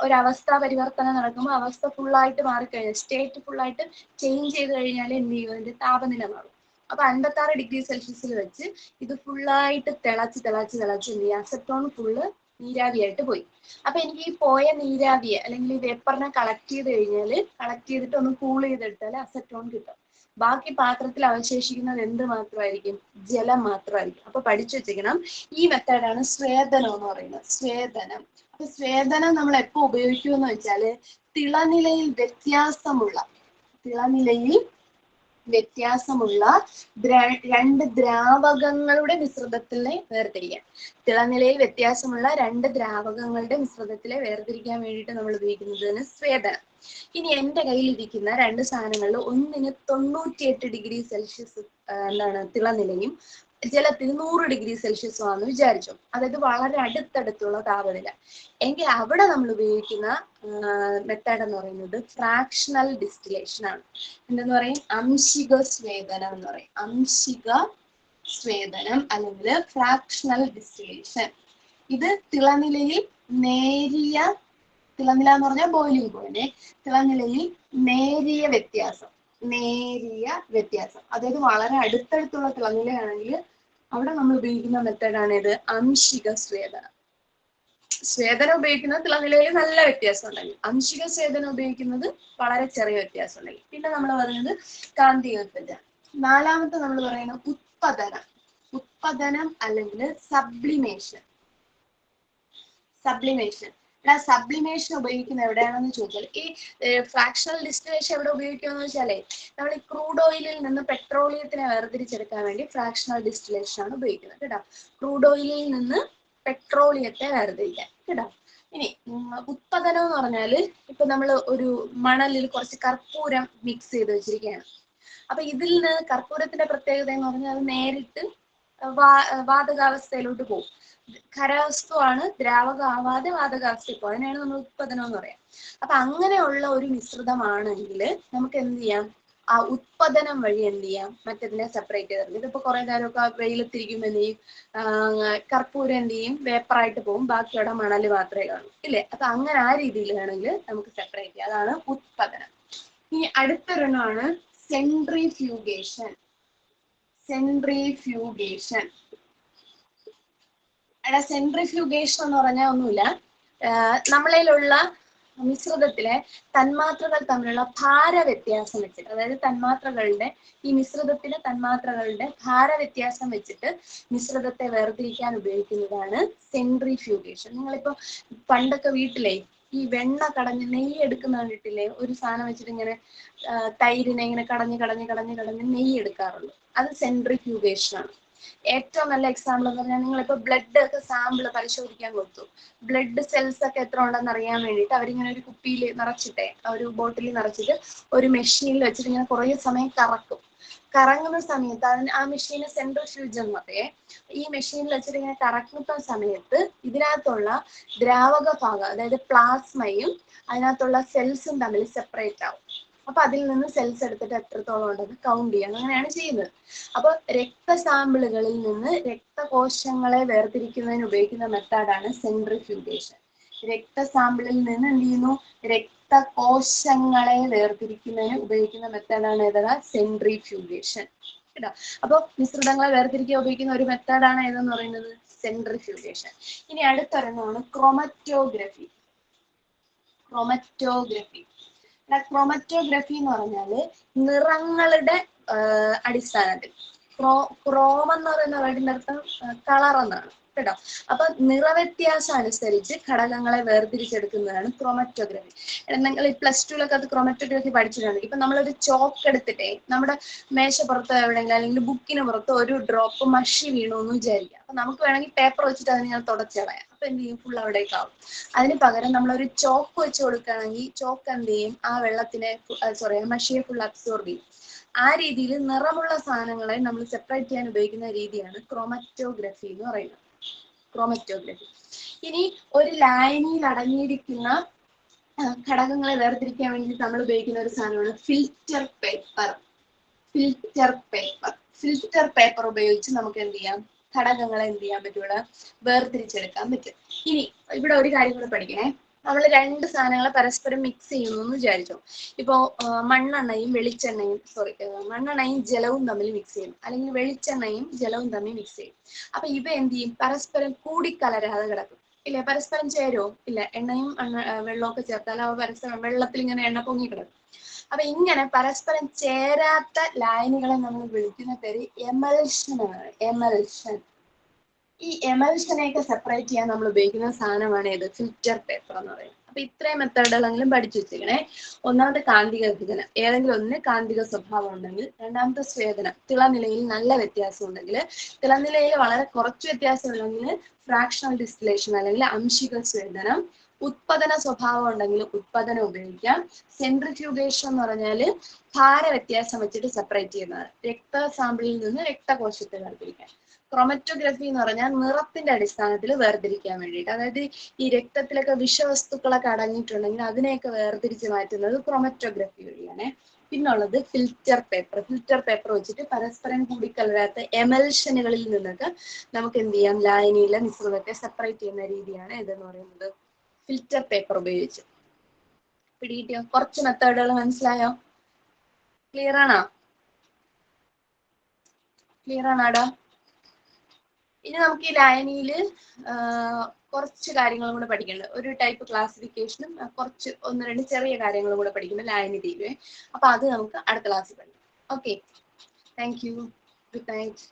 ഒരു അവസ്ഥ പരിവർത്തനം നടക്കുമ്പോൾ അവസ്ഥ ഫുള്ളായിട്ട് മാറിക്കഴിഞ്ഞാൽ, സ്റ്റേറ്റ് ഫുള്ളായിട്ട് ചേഞ്ച് ചെയ്ത് കഴിഞ്ഞാൽ എന്ത് ചെയ്യും? അതിന്റെ താപനില മാറും. അപ്പൊ 56°C വെച്ച് ഇത് ഫുള്ളായിട്ട് തിളച്ച് തിളച്ച് തിളച്ച് എന്ത് ചെയ്യും? അസറ്റോൺ ഫുള്ള് നീരാവിയായിട്ട് പോയി. അപ്പൊ എനിക്ക് ഈ പോയ നീരാവിയെ അല്ലെങ്കിൽ ഈ വേപ്പറിനെ കളക്ട് ചെയ്ത് കഴിഞ്ഞാൽ, കളക്ട് ചെയ്തിട്ട് ഒന്ന് കൂൾ ചെയ്തെടുത്താൽ അസറ്റോൺ കിട്ടും. ബാക്കി പാത്രത്തിൽ അവശേഷിക്കുന്നത് എന്ത് മാത്രമായിരിക്കും? ജലം മാത്രമായിരിക്കും. അപ്പൊ പഠിച്ചു വെച്ചിരിക്കണം, ഈ മെത്തേഡാണ് സ്വേദനം എന്ന് പറയുന്നത്. സ്വേദനം. അപ്പൊ സ്വേദനം നമ്മൾ എപ്പോ ഉപയോഗിക്കുമെന്ന് വെച്ചാല് തിളനിലയിൽ വ്യത്യാസമുള്ള രണ്ട് ദ്രാവകങ്ങളുടെ മിശ്രിതത്തിലെ വേർതിരിക്കാൻ. തിളനിലയിൽ വ്യത്യാസമുള്ള രണ്ട് ദ്രാവകങ്ങളുടെ മിശ്രിതത്തിലെ വേർതിരിക്കാൻ വേണ്ടിയിട്ട് നമ്മൾ ഉപയോഗിക്കുന്നതാണ് സ്വേദനം. ഇനി എന്റെ കയ്യിൽ ഇരിക്കുന്ന രണ്ട് സാധനങ്ങളിൽ ഒന്നിന് 98°C എന്താണ് തിളനിലയും ജലത്തിന് 100°C ആണെന്ന് വിചാരിച്ചു. അതായത് വളരെ അടുത്തടുത്തുള്ള താപനില. എങ്കിൽ അവിടെ നമ്മൾ ഉപയോഗിക്കുന്ന മെത്തേഡ് എന്ന് പറയുന്നത് ഫ്രാക്ഷണൽ ഡിസ്റ്റിലേഷൻ ആണ്. എന്തെന്ന് പറയും? അംശിക സ്വേദനം എന്ന് പറയും. അംശിക സ്വേദനം അല്ലെങ്കിൽ ഫ്രാക്ഷണൽ ഡിസ്റ്റിലേഷൻ. ഇത് തിളനിലയിൽ നേരിയ, തിളനില എന്ന് പറഞ്ഞാൽ ബോയിലിംഗ് പോയിന്റ്, തിളനിലയിൽ നേരിയ വ്യത്യാസം, അതായത് വളരെ അടുത്തടുത്തുള്ള തിളനിലയാണെങ്കിൽ അവിടെ നമ്മൾ ഉപയോഗിക്കുന്ന മെത്തേഡാണ് ഇത് അംശിക സ്വേദനം. സ്വേദനം ഉപയോഗിക്കുന്നത് തിളനിലയിൽ നല്ല വ്യത്യാസം ഉണ്ടെങ്കിൽ, അംശിക സ്വേദനം ഉപയോഗിക്കുന്നത് വളരെ ചെറിയ വ്യത്യാസം ഉണ്ടെങ്കിൽ. പിന്നെ നമ്മൾ പറയുന്നത് കാന്തികോത്സർജനം. നാലാമത്തെ നമ്മൾ പറയുന്നത് ഉത്പതനം അല്ലെങ്കിൽ സബ്ലിമേഷൻ. സബ്ലിമേഷൻ ഉപയോഗിക്കുന്നത് എവിടെയാണെന്ന് ചോദിച്ചാൽ, ഈ ഫ്രാക്ഷണൽ ഡിസ്റ്റിലേഷൻ എവിടെ ഉപയോഗിക്കുമെന്ന് വെച്ചാലേ, നമ്മൾ ഈ ക്രൂഡ് ഓയിലിൽ നിന്ന് പെട്രോളിയത്തിനെ വേർതിരിച്ചെടുക്കാൻ വേണ്ടി ഫ്രാക്ഷണൽ ഡിസ്റ്റിലേഷൻ ആണ് ഉപയോഗിക്കുന്നത് കേട്ടോ. ക്രൂഡ് ഓയിലിൽ നിന്ന് പെട്രോളിയത്തെ വേർതിരിക്കാൻ കേട്ടോ. ഇനി ഉത്പതനം എന്ന് പറഞ്ഞാല്, ഇപ്പൊ നമ്മൾ ഒരു മണലിൽ കുറച്ച് കർപ്പൂരം മിക്സ് ചെയ്ത് വെച്ചിരിക്കുകയാണ്. അപ്പൊ ഇതിൽ നിന്ന് കർപ്പൂരത്തിന്റെ പ്രത്യേകത എന്ന് പറഞ്ഞാൽ അത് നേരിട്ട് വാതകാവസ്ഥയിലോട്ട് പോകും. ഖരവസ്തുവാണ്, ദ്രാവകമാവാതെ വാതകാവസ്ഥയിൽ പോകും. അതിനാണ് നമ്മൾ ഉത്പതനം എന്ന് പറയാം. അപ്പൊ അങ്ങനെയുള്ള ഒരു മിശ്രിതമാണെങ്കിൽ നമുക്ക് എന്ത് ചെയ്യാം? ആ ഉത്പതനം വഴി എന്ത് ചെയ്യാം? മറ്റതിനെ സെപ്പറേറ്റ് ചെയ്തിട്ടുണ്ട്. ഇതിപ്പോ കുറെ നേരമൊക്കെ വെയിലത്തിരിക്കുമ്പോൾ എന്ത് ചെയ്യും? കർപ്പൂരം എന്ത് ചെയ്യും? വേപ്പറായിട്ട് പോകും, ബാക്കിയുടെ മണല് മാത്രമേ കാണൂ, ഇല്ലേ? അപ്പൊ അങ്ങനെ ആ രീതിയിൽ വേണമെങ്കിൽ നമുക്ക് സെപ്പറേറ്റ് ചെയ്യാം. അതാണ് ഉത്പതനം. ഇനി അടുത്തൊരെണ്ണമാണ് സെൻട്രിഫ്യൂഗേഷൻ. സെൻട്രിഫ്യൂഗേഷൻ എന്ന് പറഞ്ഞാൽ ഒന്നുമില്ല, നമ്മളിലുള്ള മിശ്രിതത്തിലെ തന്മാത്രകൾ തമ്മിലുള്ള ഭാര വ്യത്യാസം വെച്ചിട്ട്, അതായത് ഈ മിശ്രിതത്തിലെ തന്മാത്രകളുടെ ഭാര വ്യത്യാസം വെച്ചിട്ട് മിശ്രിതത്തെ വേർതിരിക്കാൻ ഉപയോഗിക്കുന്നതാണ് സെൻട്രിഫ്യൂഗേഷൻ. നിങ്ങളിപ്പോ പണ്ടൊക്കെ വീട്ടിലെ ഈ വെണ്ണ കടഞ്ഞ് നെയ്യ് എടുക്കുന്ന കണ്ടിട്ടില്ലേ? ഒരു സാധനം വെച്ചിട്ട് ഇങ്ങനെ തൈരിനെ ഇങ്ങനെ കടഞ്ഞ് നെയ്യ് എടുക്കാറുള്ളൂ. അത് സെൻട്രിഫ്യൂഗേഷൻ ആണ്. ഏറ്റവും നല്ല എക്സാമ്പിൾ എന്ന് പറഞ്ഞാൽ, നിങ്ങളിപ്പോ ബ്ലഡ് ഒക്കെ സാമ്പിൾ പരിശോധിക്കാൻ കൊടുത്തു, ബ്ലഡ് സെൽസ് ഒക്കെ എത്ര ഉണ്ടെന്ന് അറിയാൻ വേണ്ടിയിട്ട് അവരിങ്ങനെ ഒരു കുപ്പിയിൽ നിറച്ചിട്ടേ, ഒരു ബോട്ടിൽ നിറച്ചിട്ട് ഒരു മെഷീനിൽ വെച്ചിട്ട് ഇങ്ങനെ കുറേ സമയം കറങ്ങുന്ന സമയത്ത് ആ മെഷീന് സെൻട്രിഫ്യൂജ് എന്ന് പറയേ. ഈ മെഷീനിൽ വെച്ചിട്ട് ഇങ്ങനെ കറക്കുന്ന സമയത്ത് ഇതിനകത്തുള്ള ദ്രാവക ഭാഗം, അതായത് പ്ലാസ്മയും അതിനകത്തുള്ള സെൽസും തമ്മിൽ സെപ്പറേറ്റ് ആവും. അപ്പൊ അതിൽ നിന്ന് സെൽസ് എടുത്തിട്ട് എത്രത്തോളം ഉണ്ടെന്ന് കൗണ്ട് ചെയ്യാം. അങ്ങനെയാണ് ചെയ്യുന്നത്. അപ്പൊ രക്തസാമ്പിളുകളിൽ നിന്ന് രക്തകോശങ്ങളെ വേർതിരിക്കുന്നതിന് ഉപയോഗിക്കുന്ന മെത്തേഡാണ് സെൻട്രിഫ്യൂഗേഷൻ. രക്തസാമ്പിളിൽ നിന്ന് എന്ത് ചെയ്യുന്നു? രക്തകോശങ്ങളെ വേർതിരിക്കുന്നതിന് ഉപയോഗിക്കുന്ന മെത്തേഡാണ് ഏതാ? സെൻട്രിഫ്യൂഗേഷൻ കേട്ടോ. അപ്പൊ മിശ്രിതങ്ങളെ വേർതിരിക്കാൻ ഉപയോഗിക്കുന്ന ഒരു മെത്തേഡാണ് ഏതെന്ന് പറയുന്നത്? സെൻട്രിഫ്യൂഗേഷൻ. ഇനി അടുത്തൊരെണ്ണമാണ് ക്രോമറ്റോഗ്രഫി. ക്രോമറ്റോഗ്രഫി എന്ന് പറഞ്ഞാല് നിറങ്ങളുടെ അടിസ്ഥാനത്തിൽ ക്രോം എന്ന് പറയുന്ന വേർഡിന്റെ അർത്ഥം കളർ എന്നാണ് കേട്ടോ. അപ്പൊ നിറവ്യത്യാസം അനുസരിച്ച് ഘടകങ്ങളെ വേർതിരിച്ചെടുക്കുന്നതാണ് ക്രോമറ്റോഗ്രഫി. നിങ്ങൾ +2 അത് ക്രോമറ്റോഗ്രഫി പഠിച്ചിട്ടുണ്ട്. ഇപ്പൊ നമ്മളൊരു ചോക്ക് എടുത്തിട്ടേ നമ്മുടെ മേശപ്പുറത്തോ എവിടെയെങ്കിലും അല്ലെങ്കിൽ ബുക്കിന് പുറത്തോ ഒരു ഡ്രോപ്പ് മഷി വീണു എന്ന് വിചാരിക്കുക. അപ്പൊ നമുക്ക് വേണമെങ്കിൽ പേപ്പർ വെച്ചിട്ട് അതിനെ ഞാൻ തുടച്ചളയാം. അപ്പൊ എന്ത് ചെയ്യും? ഫുൾ അവിടേക്കാവും. അതിന് പകരം നമ്മളൊരു ചോക്ക് വെച്ച് കൊടുക്കുകയാണെങ്കിൽ ചോക്ക് എന്ത് ചെയ്യും? ആ വെള്ളത്തിനെ മഷിയെ ഫുൾ അബ്സോർബ് ചെയ്യും. ആ രീതിയിൽ നിറമുള്ള സാധനങ്ങളെ നമ്മൾ സെപ്പറേറ്റ് ചെയ്യാൻ ഉപയോഗിക്കുന്ന രീതിയാണ് ക്രോമറ്റോഗ്രഫി എന്ന് പറയുന്നത്. ക്രോമറ്റോഗ്രഫി. ഇനി ഒരു ലായനിയിൽ അടങ്ങിയിരിക്കുന്ന ഘടകങ്ങളെ വേർതിരിക്കാൻ വേണ്ടി നമ്മൾ ഉപയോഗിക്കുന്ന ഒരു സാധനമാണ് ഫിൽറ്റർ പേപ്പർ. ഫിൽറ്റർ പേപ്പർ ഉപയോഗിച്ച് നമുക്ക് എന്ത് ചെയ്യാം? ഘടകങ്ങളെ എന്ത് ചെയ്യാൻ പറ്റുള്ള വേർതിരിച്ചെടുക്കാൻ പറ്റും. ഇനി ഇവിടെ ഒരു കാര്യം കൂടെ പഠിക്കണേ. നമ്മൾ രണ്ട് സാധനങ്ങളെ പരസ്പരം മിക്സ് ചെയ്യുന്നു എന്ന് വിചാരിച്ചോ. ഇപ്പോ മണ്ണെണ്ണയും ജലവും തമ്മിൽ മിക്സ് ചെയ്യും, അല്ലെങ്കിൽ വെളിച്ചെണ്ണയും ജലവും തമ്മിൽ മിക്സ് ചെയ്യും. അപ്പൊ ഇവ എന്ത് ചെയ്യും? പരസ്പരം കൂടിക്കലരാതെ കിടക്കും. ഇല്ലേ? പരസ്പരം ചേരുവോ? ഇല്ല. എണ്ണയും വെള്ളമൊക്കെ ചേർത്താൽ അവ പരസ്പരം വെള്ളത്തിൽ ഇങ്ങനെ എണ്ണ പൊങ്ങി കിടക്കും. അപ്പൊ ഇങ്ങനെ പരസ്പരം ചേരാത്ത ലായനികളെ നമ്മൾ വിളിക്കുന്ന പേര് എമൽഷൻ ആണ്. എമൽഷൻ. ഈ എമൽഷനെയൊക്കെ സെപ്പറേറ്റ് ചെയ്യാൻ നമ്മൾ ഉപയോഗിക്കുന്ന സാധനമാണ് ഏത്? ഫിൽറ്റർ പേപ്പർ എന്ന് പറയുന്നത്. അപ്പൊ ഇത്രയും മെത്തേഡുകളെങ്കിലും പഠിച്ചു വെച്ചിരിക്കണേ. ഒന്നാമത്തെ കാന്തിക വിഭജനം, ഏതെങ്കിലും ഒന്നിന് കാന്തിക സ്വഭാവം ഉണ്ടെങ്കിൽ. രണ്ടാമത്തെ സ്വേദനം, തിളനിലയിൽ നല്ല വ്യത്യാസം ഉണ്ടെങ്കിൽ. തിളനിലയിൽ വളരെ കുറച്ച് വ്യത്യാസം ഉണ്ടെങ്കിൽ ഫ്രാക്ഷണൽ ഡിസ്റ്റിലേഷൻ അല്ലെങ്കിൽ അംശിക സ്വേദനം. ഉത്പതന സ്വഭാവം ഉണ്ടെങ്കിൽ ഉത്പതനം ഉപയോഗിക്കാം. സെൻട്രിഫ്യൂഗേഷൻ എന്ന് പറഞ്ഞാൽ ഭാര വ്യത്യാസം വെച്ചിട്ട് സെപ്പറേറ്റ് ചെയ്യുന്നത്, രക്തസാമ്പിളിൽ നിന്ന് രക്തകോശത്തെ വേർതിരിക്കാൻ. ക്രോമറ്റോഗ്രഫി എന്ന് പറഞ്ഞാൽ നിറത്തിന്റെ അടിസ്ഥാനത്തിൽ വേർതിരിക്കാൻ വേണ്ടിയിട്ട്, അതായത് ഈ രക്തത്തിലൊക്കെ വിഷവസ്തുക്കളൊക്കെ അടങ്ങിയിട്ടുണ്ടെങ്കിൽ അതിനെയൊക്കെ വേർതിരിച്ച് മാറ്റുന്നത് ക്രോമറ്റോഗ്രഫി വഴിയാണ്. പിന്നുള്ളത് ഫിൽറ്റർ പേപ്പർ വെച്ചിട്ട് പരസ്പരം കൂടിക്കലരാത്ത എമൽഷനുകളിൽ നിന്നൊക്കെ നമുക്ക് എന്ത് ചെയ്യാം? ലായനിയിലെ മിശ്രിതത്തെ സെപ്പറേറ്റ് ചെയ്യുന്ന രീതിയാണ് ഇതെന്ന് പറയുന്നത് ഫിൽറ്റർ പേപ്പർ ഉപയോഗിച്ച്. പിടികിട്ടിയോ? കുറച്ച് മെത്തേഡുകൾ മനസ്സിലായോ? ക്ലിയർ ആണോടാ? ഇനി നമുക്ക് ഈ ലായനിയിൽ കുറച്ച് കാര്യങ്ങളും കൂടെ പഠിക്കുന്നുണ്ട്. ഒരു ടൈപ്പ് ക്ലാസിഫിക്കേഷനും കുറച്ച് 1-2 ചെറിയ കാര്യങ്ങളും കൂടെ പഠിക്കുമ്പോൾ ലായനി തീരുവേ. അപ്പൊ അത് നമുക്ക് അടുത്ത ക്ലാസ്സിൽ പഠിക്കാം. Okay, thank you, good night.